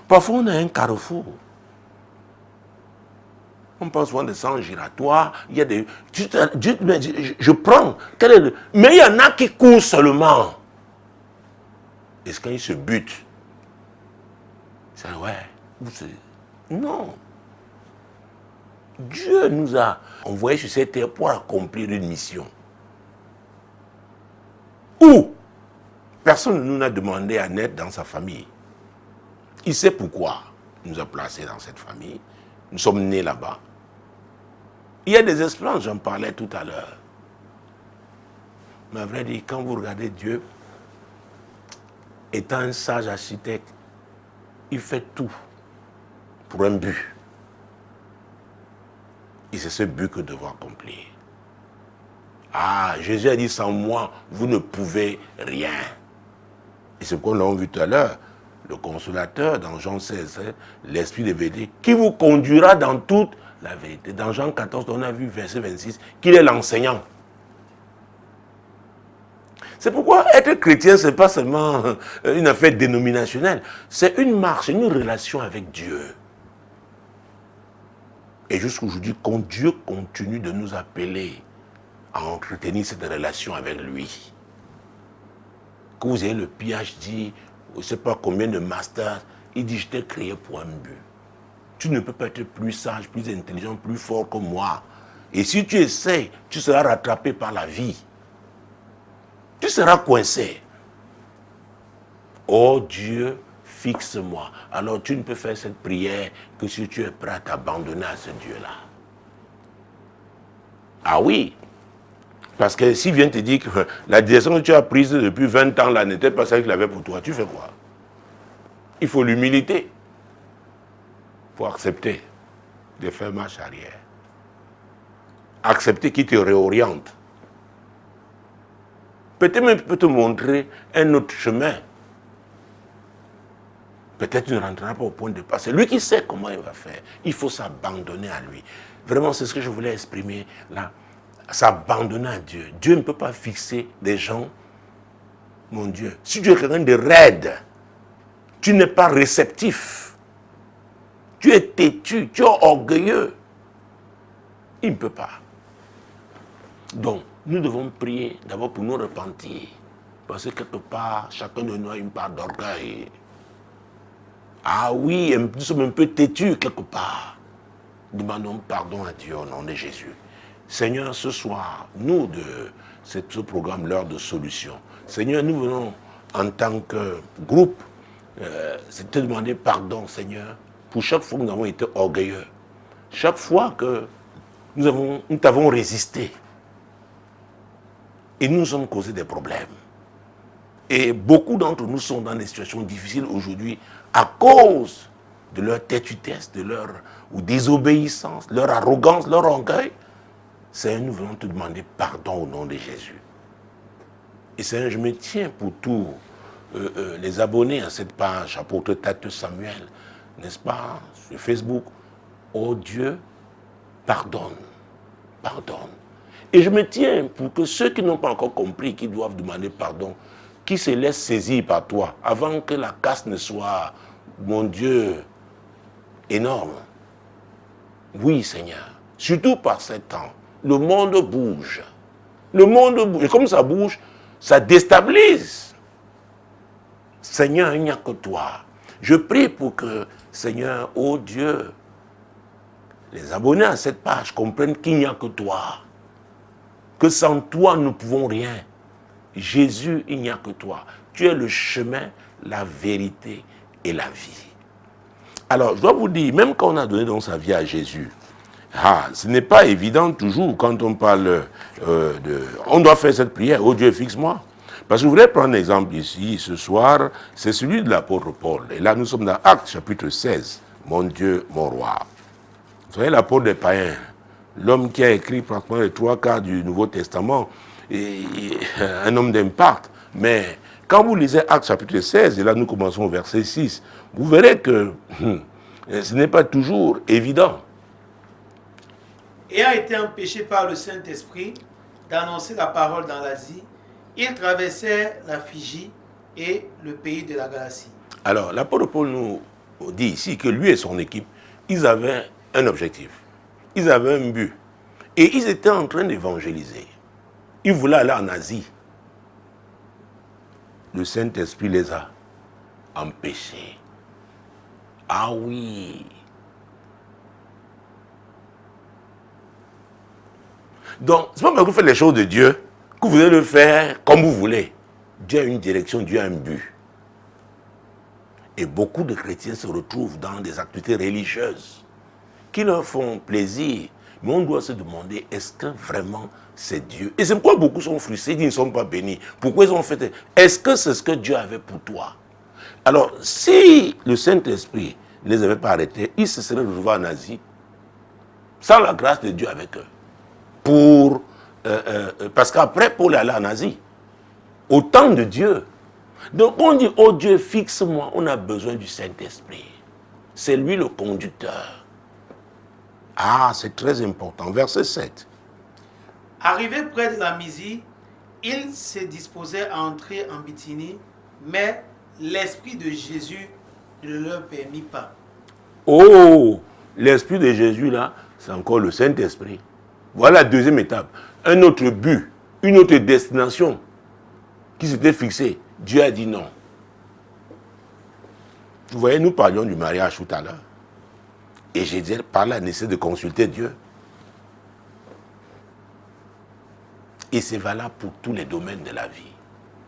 Speaker 1: Parfois on a un carrefour. On pense souvent des sens giratoires. Il y a des. Dieu me dit, je prends. Mais il y en a qui courent seulement. Et quand ils se butent, c'est ouais. Non. Dieu nous a envoyés sur cette terre pour accomplir une mission. Où personne ne nous a demandé à naître dans sa famille. Il sait pourquoi il nous a placés dans cette famille. Nous sommes nés là-bas. Il y a des expériences, j'en parlais tout à l'heure. Mais à vrai dire, quand vous regardez Dieu, étant un sage architecte, il fait tout pour un but. Et c'est ce but que nous devons accomplir. Jésus a dit, sans moi, vous ne pouvez rien. Et c'est pourquoi nous l'avons vu tout à l'heure, le consolateur, dans Jean 16, l'esprit de vérité, qui vous conduira dans toute la vérité. Dans Jean 14, on a vu verset 26, qu'il est l'enseignant. C'est pourquoi être chrétien, ce n'est pas seulement une affaire dénominationnelle, c'est une marche, une relation avec Dieu. Et jusqu'aujourd'hui, quand Dieu continue de nous appeler à entretenir cette relation avec lui. Que vous ayez le PhD, je ne sais pas combien de masters, il dit, je t'ai créé pour un but. Tu ne peux pas être plus sage, plus intelligent, plus fort que moi. Et si tu essaies, tu seras rattrapé par la vie. Tu seras coincé. Oh Dieu, fixe-moi. Alors tu ne peux faire cette prière que si tu es prêt à t'abandonner à ce Dieu-là. Ah oui. Parce que s'il vient te dire que la direction que tu as prise depuis 20 ans là n'était pas celle qu'il avait pour toi, tu fais quoi? Il faut l'humilité. Il faut accepter de faire marche arrière. Accepter qu'il te réoriente. Peut-être même peut te montrer un autre chemin. Peut-être tu ne rentreras pas au point de passer. Lui qui sait comment il va faire. Il faut s'abandonner à lui. Vraiment, c'est ce que je voulais exprimer là. S'abandonner à Dieu. Dieu ne peut pas fixer des gens. Mon Dieu, si tu es quelqu'un de raide, tu n'es pas réceptif. Tu es têtu, tu es orgueilleux. Il ne peut pas. Donc, nous devons prier d'abord pour nous repentir. Parce que quelque part, chacun de nous a une part d'orgueil. Ah oui, nous sommes un peu têtus quelque part. Demandons pardon à Dieu au nom de Jésus. Seigneur, ce soir, nous de ce programme, l'heure de solution. Seigneur, nous venons en tant que groupe, te demander pardon, Seigneur, pour chaque fois que nous avons été orgueilleux. Chaque fois que nous t'avons résisté. Et nous nous sommes causés des problèmes. Et beaucoup d'entre nous sont dans des situations difficiles aujourd'hui à cause de leur têtutesse, de leur désobéissance, leur arrogance, leur orgueil. Seigneur, nous venons te demander pardon au nom de Jésus. Et Seigneur, je me tiens pour tous les abonnés à cette page, apôtre Tate Samuel, n'est-ce pas, sur Facebook. Oh Dieu, pardonne, pardonne. Et je me tiens pour que ceux qui n'ont pas encore compris, qui doivent demander pardon, qui se laissent saisir par toi, avant que la casse ne soit, mon Dieu, énorme. Oui, Seigneur, surtout par ces temps, le monde bouge. Le monde bouge. Et comme ça bouge, ça déstabilise. Seigneur, il n'y a que toi. Je prie pour que, Seigneur, oh Dieu, les abonnés à cette page comprennent qu'il n'y a que toi. Que sans toi, nous ne pouvons rien. Jésus, il n'y a que toi. Tu es le chemin, la vérité et la vie. Alors, je dois vous dire, même quand on a donné dans sa vie à Jésus, ce n'est pas évident toujours quand on parle on doit faire cette prière, oh Dieu, fixe-moi. Parce que je voudrais prendre un exemple ici, ce soir, c'est celui de l'apôtre Paul. Et là, nous sommes dans Actes chapitre 16, mon Dieu, mon roi. Vous savez, l'apôtre des païens, l'homme qui a écrit pratiquement les 3/4 du Nouveau Testament, un homme d'impact. Mais quand vous lisez Actes chapitre 16, et là nous commençons au verset 6, vous verrez que ce n'est pas toujours évident.
Speaker 2: Ayant été empêché par le Saint-Esprit d'annoncer la parole dans l'Asie, il traversait la Phrygie et le pays de la Galatie. Alors,
Speaker 1: l'apôtre Paul nous dit ici que lui et son équipe, ils avaient un objectif, ils avaient un but, et ils étaient en train d'évangéliser. Ils voulaient aller en Asie. Le Saint-Esprit les a empêchés. Ah oui. Donc, c'est pas parce que vous faites les choses de Dieu que vous allez le faire comme vous voulez. Dieu a une direction, Dieu a un but. Et beaucoup de chrétiens se retrouvent dans des activités religieuses qui leur font plaisir. Mais on doit se demander, est-ce que vraiment c'est Dieu? Et c'est pourquoi beaucoup sont frustrés, ils ne sont pas bénis. Pourquoi ils ont fait? Est-ce que c'est ce que Dieu avait pour toi? Alors, si le Saint-Esprit ne les avait pas arrêtés, ils se seraient retrouvés en Asie, sans la grâce de Dieu avec eux. Parce qu'après, Paul est allé en Asie, au temps de Dieu. Donc on dit, oh Dieu, fixe-moi, on a besoin du Saint-Esprit. C'est lui le conducteur. Ah, c'est très important. Verset 7.
Speaker 2: Arrivé près de la Mysie, il se disposait à entrer en Bithynie, mais l'Esprit de Jésus ne leur permit pas.
Speaker 1: Oh, l'Esprit de Jésus là, c'est encore le Saint-Esprit. Voilà la deuxième étape. Un autre but, une autre destination qui s'était fixée. Dieu a dit non. Vous voyez, nous parlions du mariage tout à l'heure. Et j'ai dit, par là, nécessité de consulter Dieu. Et c'est valable pour tous les domaines de la vie.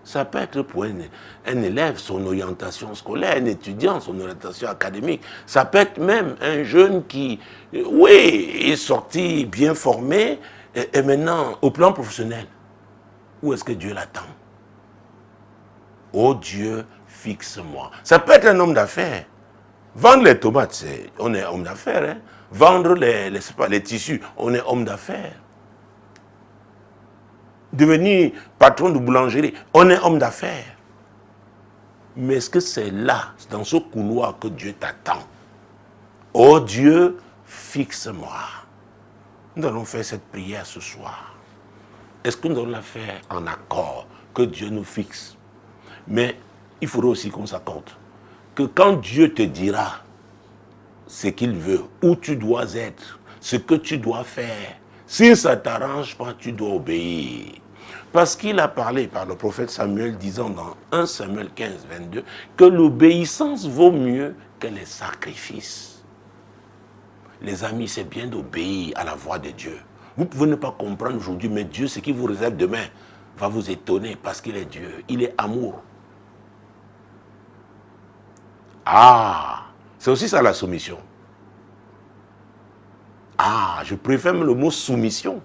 Speaker 1: Ça peut être pour un élève, son orientation scolaire, un étudiant, son orientation académique. Ça peut être même un jeune qui, oui, est sorti bien formé, et maintenant, au plan professionnel, où est-ce que Dieu l'attend? Oh Dieu, fixe-moi. Ça peut être un homme d'affaires. Vendre les tomates, on est homme d'affaires. Hein? Vendre les tissus, on est homme d'affaires. Devenir patron de boulangerie, on est homme d'affaires. Mais est-ce que c'est là, dans ce couloir que Dieu t'attend? Oh Dieu, fixe-moi. Nous allons faire cette prière ce soir. Est-ce que nous allons la faire en accord, que Dieu nous fixe? Mais il faudra aussi qu'on s'accorde que quand Dieu te dira ce qu'il veut, où tu dois être, ce que tu dois faire, si ça ne t'arrange pas, tu dois obéir. Parce qu'il a parlé par le prophète Samuel, disant dans 1 Samuel 15, 22, que l'obéissance vaut mieux que les sacrifices. Les amis, c'est bien d'obéir à la voix de Dieu. Vous pouvez ne pas comprendre aujourd'hui, mais Dieu, ce qu'il vous réserve demain, va vous étonner parce qu'il est Dieu. Il est amour. Ah, c'est aussi ça la soumission. Ah, je préfère le mot soumission.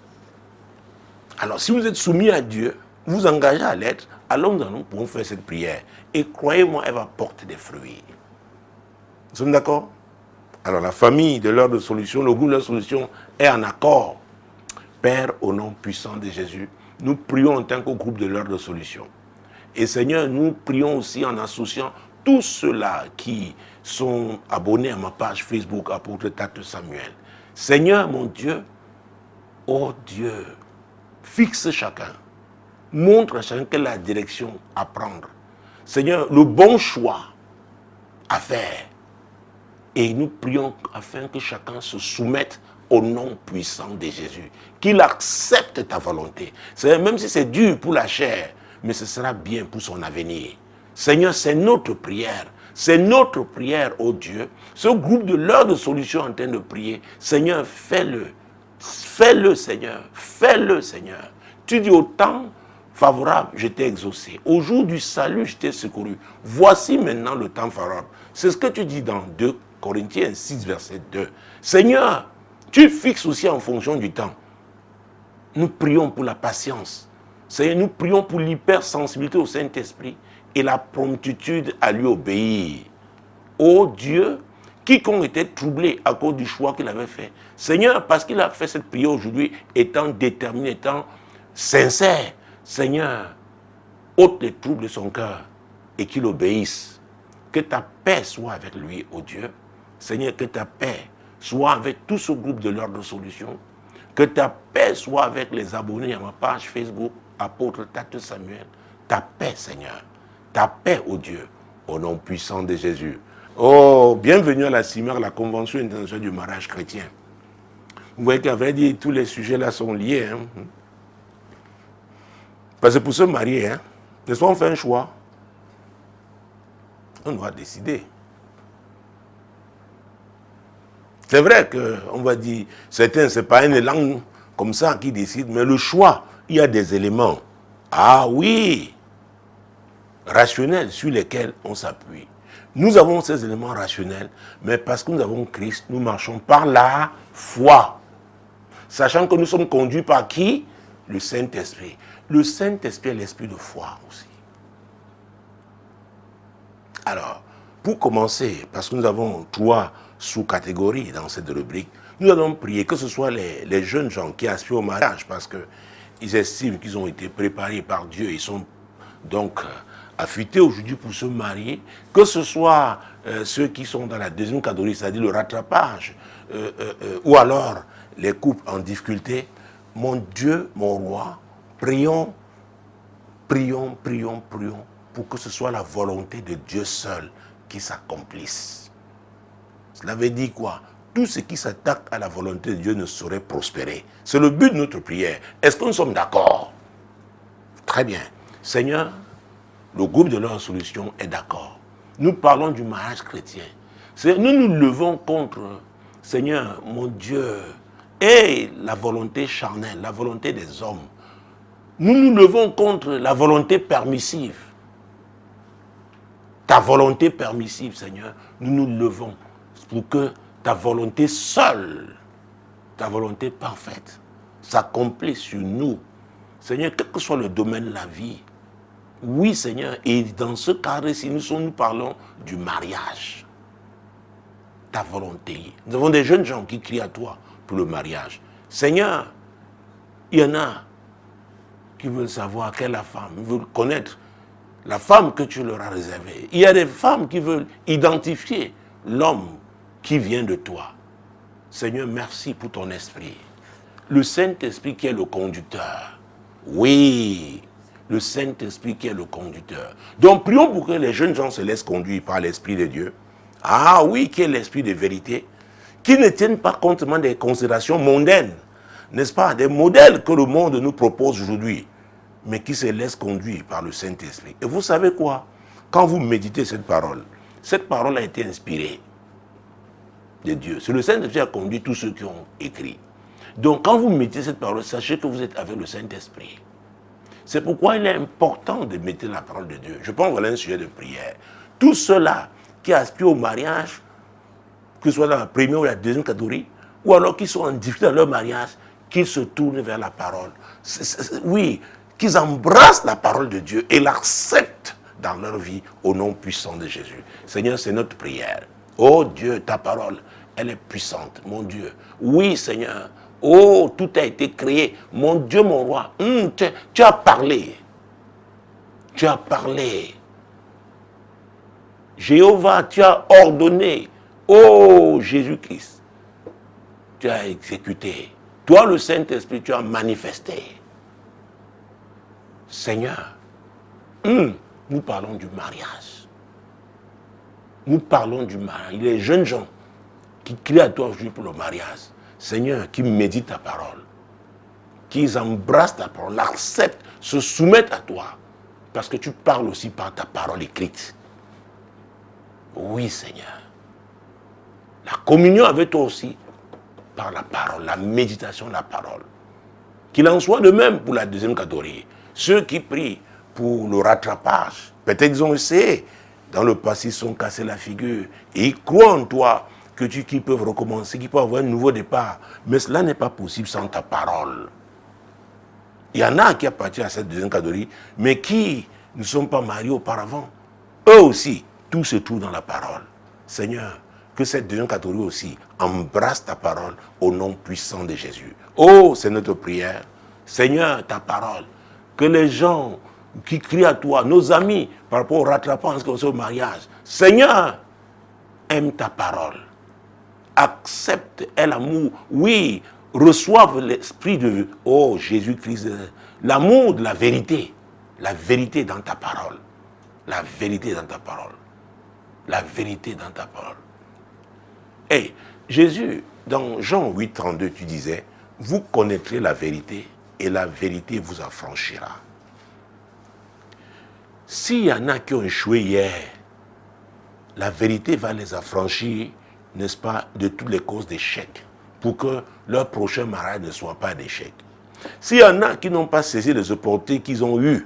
Speaker 1: Alors, si vous êtes soumis à Dieu, vous engagez à l'être, alors nous pouvons faire cette prière. Et croyez-moi, elle va porter des fruits. Nous sommes d'accord? Alors, la famille de l'heure de solution, le groupe de l'heure de solution est en accord. Père, au nom puissant de Jésus, nous prions en tant que groupe de l'heure de solution. Et Seigneur, nous prions aussi en associant tous ceux-là qui sont abonnés à ma page Facebook, Apôtre Tate Samuel. Seigneur, mon Dieu, oh Dieu, fixe chacun. Montre à chacun quelle est la direction à prendre. Seigneur, le bon choix à faire. Et nous prions afin que chacun se soumette au nom puissant de Jésus. Qu'il accepte ta volonté. Seigneur, même si c'est dur pour la chair, mais ce sera bien pour son avenir. Seigneur, c'est notre prière. C'est notre prière, ô Dieu. Ce groupe de l'heure de solution en train de prier. Seigneur, fais-le. Fais-le, Seigneur. Fais-le, Seigneur. Tu dis au temps favorable, je t'ai exaucé. Au jour du salut, je t'ai secouru. Voici maintenant le temps favorable. C'est ce que tu dis dans 2 Corinthiens 6, verset 2. Seigneur, tu fixes aussi en fonction du temps. Nous prions pour la patience. Seigneur, nous prions pour l'hypersensibilité au Saint-Esprit et la promptitude à lui obéir. Ô Dieu, quiconque était troublé à cause du choix qu'il avait fait. Seigneur, parce qu'il a fait cette prière aujourd'hui, étant déterminé, étant sincère, Seigneur, ôte les troubles de son cœur et qu'il obéisse. Que ta paix soit avec lui, ô Dieu. Seigneur, que ta paix soit avec tout ce groupe de l'heure de solution. Que ta paix soit avec les abonnés à ma page Facebook, apôtre Tate Samuel. Ta paix, Seigneur. Ta paix, ô Dieu, au nom puissant de Jésus. Oh, bienvenue à la CIMAR, la Convention internationale du mariage chrétien. Vous voyez qu'à vrai dire, tous les sujets là sont liés. Parce que pour se marier, n'est-ce pas, on fait un choix. On doit décider. C'est vrai qu'on va dire, certains, ce n'est pas une langue comme ça qui décide, mais le choix, il y a des éléments. Ah oui, rationnels sur lesquels on s'appuie. Nous avons ces éléments rationnels, mais parce que nous avons Christ, nous marchons par la foi. Sachant que nous sommes conduits par qui? Le Saint-Esprit. Le Saint-Esprit est l'esprit de foi aussi. Alors, pour commencer, parce que nous avons 3 sous-catégories dans cette rubrique, nous allons prier que ce soit les jeunes gens qui aspirent au mariage, parce qu'ils estiment qu'ils ont été préparés par Dieu, ils sont donc affûtés aujourd'hui pour se marier, que ce soit ceux qui sont dans la deuxième catégorie, c'est-à-dire le rattrapage, ou alors les couples en difficulté. Mon Dieu, mon roi, prions, prions, prions, prions, pour que ce soit la volonté de Dieu seul qui s'accomplisse. Cela veut dire quoi? Tout ce qui s'attaque à la volonté de Dieu ne saurait prospérer. C'est le but de notre prière. Est-ce que nous sommes d'accord? Très bien. Seigneur, le groupe de leur solution est d'accord. Nous parlons du mariage chrétien. Nous nous levons contre, Seigneur, mon Dieu, et la volonté charnelle, la volonté des hommes. Nous nous levons contre la volonté permissive. Ta volonté permissive, Seigneur, nous nous levons pour que ta volonté seule, ta volonté parfaite, s'accomplisse sur nous. Seigneur, quel que soit le domaine de la vie, oui, Seigneur, et dans ce cadre-ci, nous parlons du mariage. Ta volonté. Nous avons des jeunes gens qui crient à toi pour le mariage. Seigneur, il y en a qui veulent savoir quelle est la femme, ils veulent connaître la femme que tu leur as réservée. Il y a des femmes qui veulent identifier l'homme qui vient de toi. Seigneur, merci pour ton esprit. Le Saint-Esprit qui est le conducteur. Oui, le Saint-Esprit qui est le conducteur. Donc prions pour que les jeunes gens se laissent conduire par l'Esprit de Dieu. Ah oui, qui est l'Esprit de vérité, qui ne tiennent pas compte des considérations mondaines, n'est-ce pas, des modèles que le monde nous propose aujourd'hui, mais qui se laissent conduire par le Saint-Esprit. Et vous savez quoi? Quand vous méditez cette parole a été inspirée de Dieu. C'est le Saint-Esprit qui a conduit tous ceux qui ont écrit. Donc quand vous méditez cette parole, sachez que vous êtes avec le Saint-Esprit. C'est pourquoi il est important de méditer la parole de Dieu. Je pense que voilà un sujet de prière. Tous ceux-là qui aspirent au mariage, que ce soit dans la première ou la deuxième catégorie, ou alors qui sont en difficulté dans leur mariage, qu'ils se tournent vers la parole. Oui, qu'ils embrassent la parole de Dieu et l'acceptent dans leur vie au nom puissant de Jésus. Seigneur, c'est notre prière. Oh Dieu, ta parole, elle est puissante, mon Dieu. Oui, Seigneur. Oh, tout a été créé. Mon Dieu, mon roi, tu as parlé. Tu as parlé. Jéhovah, tu as ordonné. Oh, Jésus-Christ. tu as exécuté. Toi, le Saint-Esprit, tu as manifesté. Seigneur, nous parlons du mariage. Nous parlons du mariage. Les jeunes gens qui crient à toi aujourd'hui pour le mariage. Seigneur, qui méditent ta parole. Qu'ils embrassent ta parole, l'acceptent, se soumettent à toi. Parce que tu parles aussi par ta parole écrite. Oui, Seigneur. La communion avec toi aussi, par la parole, la méditation de la parole. Qu'il en soit de même pour la deuxième catégorie. Ceux qui prient pour le rattrapage, peut-être ils ont essayé, dans le passé, ils sont cassés la figure. Et ils croient en toi qu'ils peuvent recommencer, qu'ils peuvent avoir un nouveau départ. Mais cela n'est pas possible sans ta parole. Il y en a qui appartiennent à cette deuxième catégorie, mais qui ne sont pas mariés auparavant. Eux aussi, tout se trouve dans la parole. Seigneur, que cette deuxième catégorie aussi embrasse ta parole au nom puissant de Jésus. Oh, c'est notre prière. Seigneur, ta parole. Que les gens qui crient à toi, nos amis, par rapport au rattrapage, au mariage, Seigneur, aime ta parole. Accepte l'amour. Oui, reçoivent l'esprit de, oh, Jésus-Christ, l'amour de la vérité. La vérité dans ta parole. La vérité dans ta parole. La vérité dans ta parole. Et Jésus, dans Jean 8, 32, tu disais, vous connaîtrez la vérité et la vérité vous affranchira. S'il y en a qui ont échoué hier, la vérité va les affranchir, n'est-ce pas, de toutes les causes d'échec, pour que leur prochain mariage ne soit pas d'échec. S'il y en a qui n'ont pas saisi les opportunités qu'ils ont eues,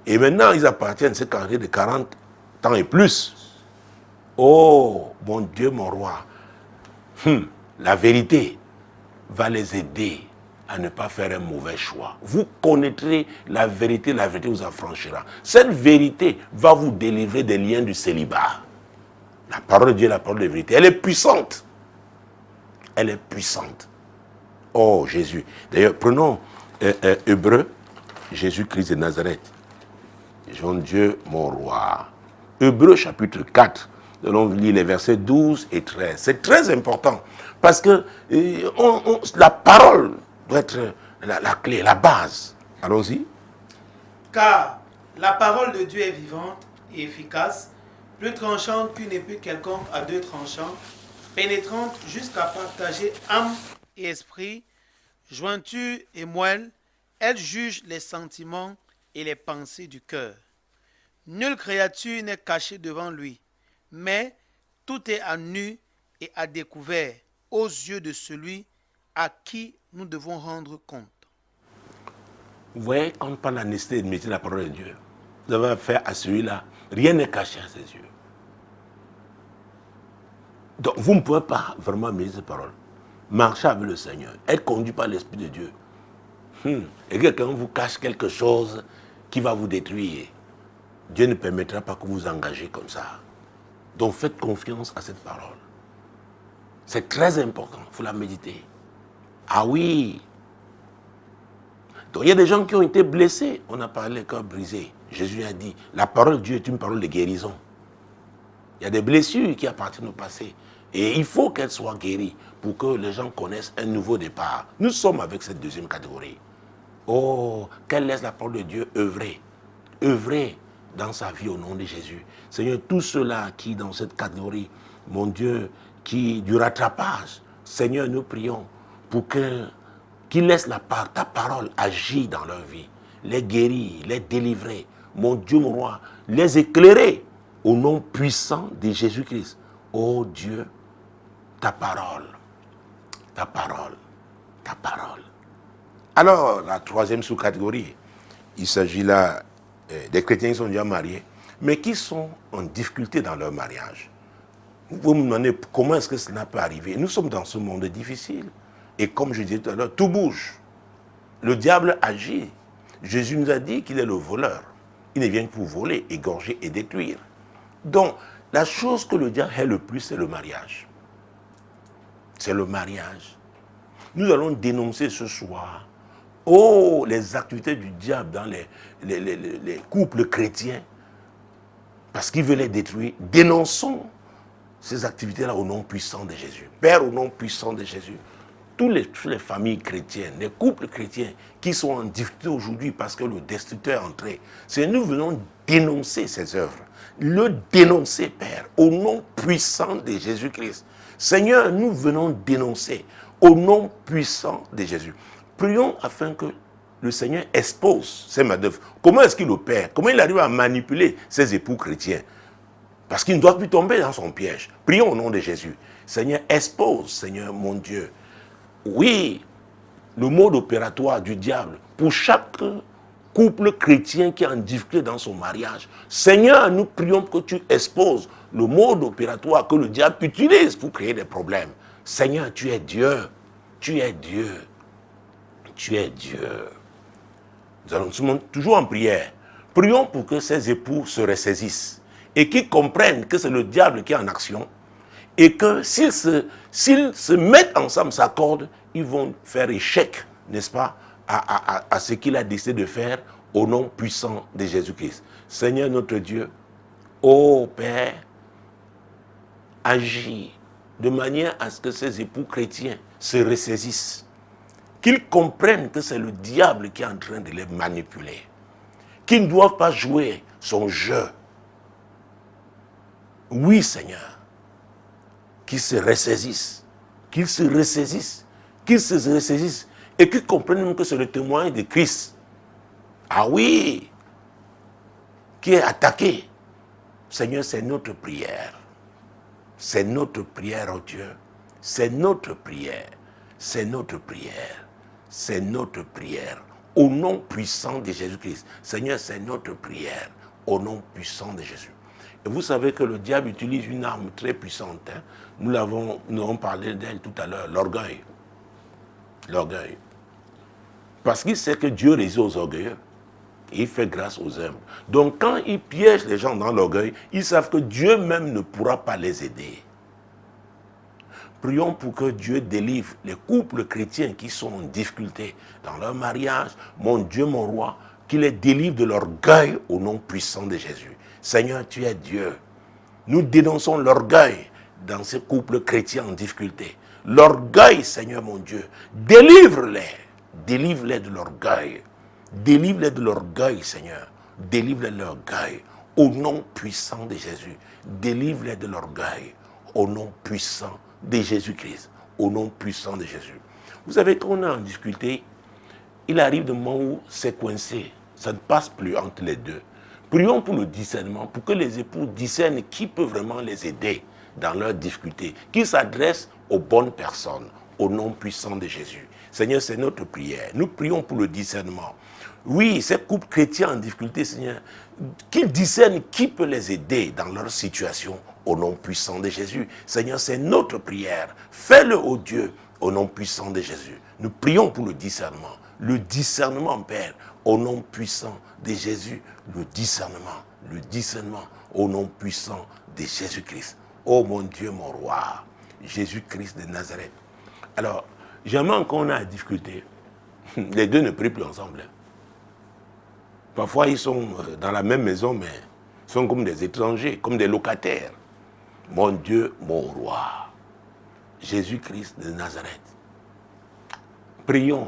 Speaker 1: et maintenant ils appartiennent à cette carrière de 40 ans et plus, oh, mon Dieu, mon roi, la vérité va les aider à ne pas faire un mauvais choix. Vous connaîtrez la vérité vous affranchira. Cette vérité va vous délivrer des liens du célibat. La parole de Dieu est la parole de vérité. Elle est puissante. Elle est puissante. Oh, Jésus. D'ailleurs, prenons Hébreu, Jésus-Christ de Nazareth. Jean Dieu, mon roi. Hébreu chapitre 4. Nous allons lire les versets 12 et 13. C'est très important. Parce que la parole doit être la clé, la base. Allons-y.
Speaker 2: Car la parole de Dieu est vivante et efficace, plus tranchante qu'une épée quelconque à deux tranchants, pénétrante jusqu'à partager âme et esprit, jointure et moelle, elle juge les sentiments et les pensées du cœur. Nulle créature n'est cachée devant lui, mais tout est à nu et à découvert aux yeux de celui à qui nous devons rendre compte.
Speaker 1: Vous voyez, quand on parle de la nécessité de méditer la parole de Dieu, vous avez affaire à celui-là, rien n'est caché à ses yeux. Donc, vous ne pouvez pas vraiment méditer cette parole. Marcher avec le Seigneur, être conduit par l'Esprit de Dieu. Et quelqu'un vous cache quelque chose qui va vous détruire. Dieu ne permettra pas que vous vous engagez comme ça. Donc, faites confiance à cette parole. C'est très important, il faut la méditer. Ah oui. Donc, il y a des gens qui ont été blessés. On a parlé le cœur brisé. Jésus a dit, la parole de Dieu est une parole de guérison. Il y a des blessures qui appartiennent au passé. Et il faut qu'elles soient guéries pour que les gens connaissent un nouveau départ. Nous sommes avec cette deuxième catégorie. Oh, qu'elle laisse la parole de Dieu œuvrer. Œuvrer dans sa vie au nom de Jésus. Seigneur, tous ceux-là qui, dans cette catégorie, mon Dieu, qui du rattrapage, Seigneur, nous prions pour qu'ils laissent ta parole agir dans leur vie, les guérir, les délivrer, mon Dieu, mon roi, les éclairer au nom puissant de Jésus-Christ. Oh Dieu, ta parole, ta parole, ta parole. Alors, la troisième sous-catégorie, il s'agit là des chrétiens qui sont déjà mariés, mais qui sont en difficulté dans leur mariage. Vous me demandez comment est-ce que cela peut arriver. Nous sommes dans ce monde difficile. Et comme je disais tout à l'heure, tout bouge. Le diable agit. Jésus nous a dit qu'il est le voleur. Il ne vient que pour voler, égorger et détruire. Donc, la chose que le diable hait le plus, c'est le mariage. C'est le mariage. Nous allons dénoncer ce soir, les activités du diable dans les couples chrétiens, parce qu'il veut les détruire. Dénonçons ces activités-là au nom puissant de Jésus. Père, au nom puissant de Jésus, toutes les familles chrétiennes, les couples chrétiens qui sont en difficulté aujourd'hui parce que le destructeur est entré, Seigneur, nous venons dénoncer ces œuvres. Le dénoncer, Père, au nom puissant de Jésus-Christ. Seigneur, nous venons dénoncer au nom puissant de Jésus. Prions afin que le Seigneur expose ces manœuvres. Comment est-ce qu'il opère? Comment il arrive à manipuler ses époux chrétiens? Parce qu'ils ne doivent plus tomber dans son piège. Prions au nom de Jésus. Seigneur, expose, Seigneur mon Dieu. Oui, le mode opératoire du diable pour chaque couple chrétien qui est en difficulté dans son mariage. Seigneur, nous prions que tu exposes le mode opératoire que le diable utilise pour créer des problèmes. Seigneur, tu es Dieu. Tu es Dieu. Tu es Dieu. Nous allons toujours en prière. Prions pour que ces époux se ressaisissent et qu'ils comprennent que c'est le diable qui est en action et que s'ils se mettent ensemble, s'accordent, ils vont faire échec, n'est-ce pas, à ce qu'il a décidé de faire au nom puissant de Jésus-Christ. Seigneur notre Dieu, ô Père, agis de manière à ce que ces époux chrétiens se ressaisissent, qu'ils comprennent que c'est le diable qui est en train de les manipuler, qu'ils ne doivent pas jouer son jeu. Oui, Seigneur, qu'ils se ressaisissent, qu'ils se ressaisissent, qu'ils se ressaisissent et qu'ils comprennent que c'est le témoin de Christ. Ah oui, qui est attaqué. Seigneur, c'est notre prière. C'est notre prière, oh Dieu. C'est notre prière. C'est notre prière. C'est notre prière. Au nom puissant de Jésus-Christ. Seigneur, c'est notre prière. Au nom puissant de Jésus. Et vous savez que le diable utilise une arme très puissante. Hein? Nous avons parlé d'elle tout à l'heure. L'orgueil. L'orgueil. Parce qu'il sait que Dieu résiste aux orgueilleux. Et il fait grâce aux humbles. Donc quand il piège les gens dans l'orgueil, ils savent que Dieu même ne pourra pas les aider. Prions pour que Dieu délivre les couples chrétiens qui sont en difficulté dans leur mariage. Mon Dieu, mon roi, qu'il les délivre de l'orgueil au nom puissant de Jésus. Seigneur, tu es Dieu. Nous dénonçons l'orgueil dans ces couples chrétiens en difficulté. L'orgueil, Seigneur mon Dieu, délivre-les. Délivre-les de l'orgueil. Délivre-les de l'orgueil, Seigneur. Délivre-les de l'orgueil. Au nom puissant de Jésus. Délivre-les de l'orgueil. Au nom puissant de Jésus-Christ. Au nom puissant de Jésus. Vous savez, quand on est en difficulté, il arrive des moments où c'est coincé. Ça ne passe plus entre les deux. Prions pour le discernement, pour que les époux discernent qui peut vraiment les aider dans leurs difficultés, qu'ils s'adressent aux bonnes personnes, au nom puissant de Jésus. Seigneur, c'est notre prière. Nous prions pour le discernement. Oui, ces couples chrétiens en difficulté, Seigneur, qu'ils discernent qui peut les aider dans leur situation, au nom puissant de Jésus. Seigneur, c'est notre prière. Fais-le, ô Dieu, au nom puissant de Jésus. Nous prions pour le discernement. Le discernement, Père, au nom puissant de Jésus. Le discernement, au nom puissant de Jésus-Christ. Oh mon Dieu, mon roi, Jésus-Christ de Nazareth. Alors, jamais quand on a une difficulté, les deux ne prient plus ensemble. Parfois, ils sont dans la même maison, mais ils sont comme des étrangers, comme des locataires. Mon Dieu, mon roi, Jésus-Christ de Nazareth. Prions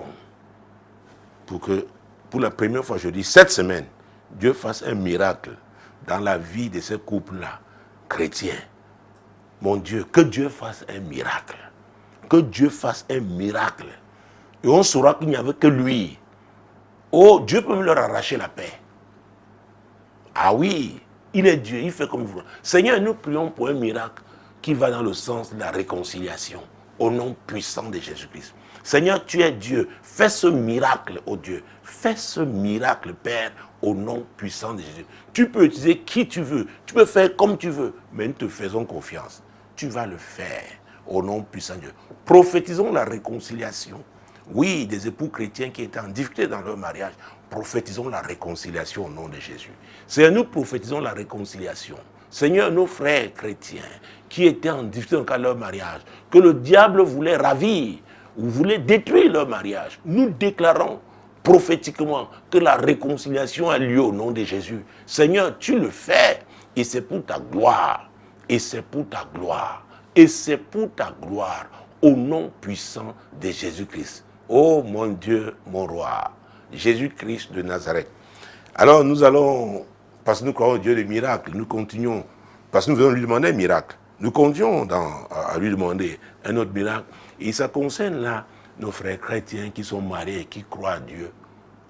Speaker 1: pour que, pour la première fois, je dis, cette semaine, Dieu fasse un miracle dans la vie de ces couples-là, chrétiens. Mon Dieu, que Dieu fasse un miracle. Que Dieu fasse un miracle. Et on saura qu'il n'y avait que lui. Oh, Dieu peut leur arracher la paix. Ah oui, il est Dieu, il fait comme il veut. Seigneur, nous prions pour un miracle qui va dans le sens de la réconciliation, au nom puissant de Jésus-Christ. Seigneur, tu es Dieu. Fais ce miracle, oh Dieu. Fais ce miracle, Père, au nom puissant de Jésus. Tu peux utiliser qui tu veux. Tu peux faire comme tu veux. Mais nous te faisons confiance. Tu vas le faire, au nom puissant de Dieu. Prophétisons la réconciliation. Oui, des époux chrétiens qui étaient en difficulté dans leur mariage. Prophétisons la réconciliation au nom de Jésus. Seigneur, nous prophétisons la réconciliation. Seigneur, nos frères chrétiens qui étaient en difficulté dans leur mariage, que le diable voulait ravir, ou voulait détruire leur mariage, nous déclarons prophétiquement que la réconciliation a lieu au nom de Jésus. Seigneur, tu le fais, et c'est pour ta gloire, et c'est pour ta gloire, et c'est pour ta gloire, au nom puissant de Jésus-Christ. Oh mon Dieu, mon roi, Jésus-Christ de Nazareth. Alors nous allons, parce que nous croyons au Dieu des miracles, nous continuons, parce que nous venons lui demander un miracle. Nous continuons à lui demander un autre miracle. Et ça concerne là nos frères chrétiens qui sont mariés et qui croient à Dieu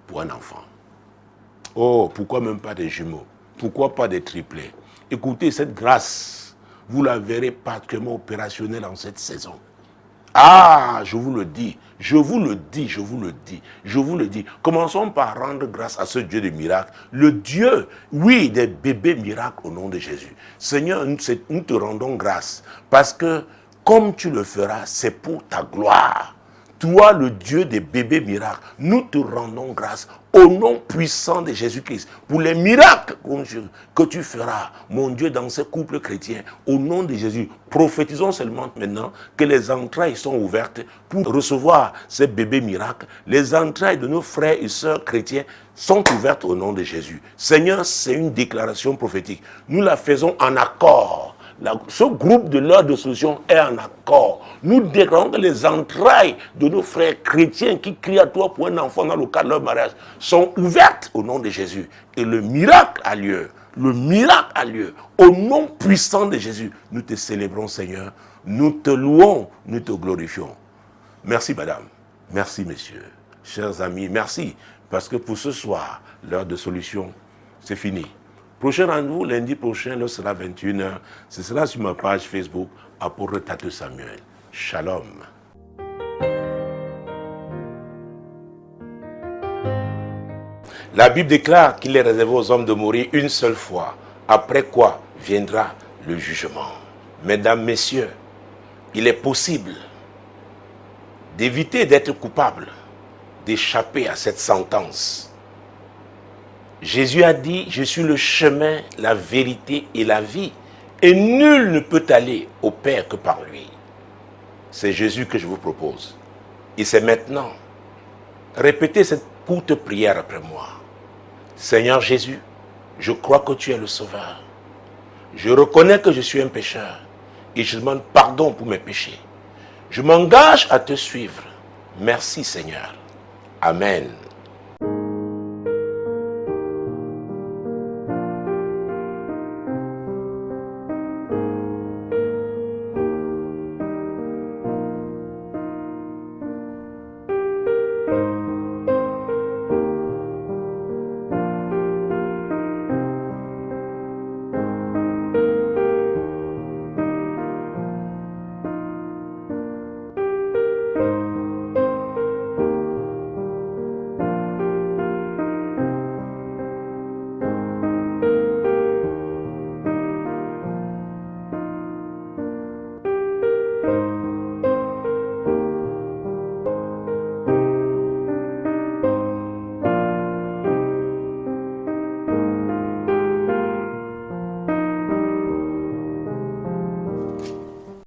Speaker 1: pour un enfant. Oh, pourquoi même pas des jumeaux? Pourquoi pas des triplés? Écoutez, cette grâce, vous la verrez particulièrement opérationnelle en cette saison. Ah, je vous le dis, je vous le dis, je vous le dis, je vous le dis. Commençons par rendre grâce à ce Dieu des miracles. Le Dieu, oui, des bébés miracles au nom de Jésus. Seigneur, nous te rendons grâce parce que comme tu le feras, c'est pour ta gloire. Toi, le Dieu des bébés miracles, nous te rendons grâce au nom puissant de Jésus-Christ pour les miracles que tu feras, mon Dieu, dans ces couples chrétiens. Au nom de Jésus, prophétisons seulement maintenant que les entrailles sont ouvertes pour recevoir ces bébés miracles. Les entrailles de nos frères et sœurs chrétiens sont ouvertes au nom de Jésus. Seigneur, c'est une déclaration prophétique. Nous la faisons en accord. Ce groupe de l'heure de solution est en accord. Nous déclarons que les entrailles de nos frères chrétiens qui crient à toi pour un enfant dans le cadre de leur mariage sont ouvertes au nom de Jésus. Et le miracle a lieu. Le miracle a lieu. Au nom puissant de Jésus, nous te célébrons, Seigneur. Nous te louons, nous te glorifions. Merci, madame. Merci, messieurs. Chers amis, merci. Parce que pour ce soir, l'heure de solution, c'est fini. Prochain rendez-vous, lundi prochain, là sera 21h. Ce sera sur ma page Facebook, Apôtre Tate Samuel. Shalom. La Bible déclare qu'il est réservé aux hommes de mourir une seule fois, après quoi viendra le jugement. Mesdames, messieurs, il est possible d'éviter d'être coupable, d'échapper à cette sentence. Jésus a dit, je suis le chemin, la vérité et la vie. Et nul ne peut aller au Père que par lui. C'est Jésus que je vous propose. Et c'est maintenant. Répétez cette courte prière après moi. Seigneur Jésus, je crois que tu es le Sauveur. Je reconnais que je suis un pécheur. Et je demande pardon pour mes péchés. Je m'engage à te suivre. Merci Seigneur. Amen.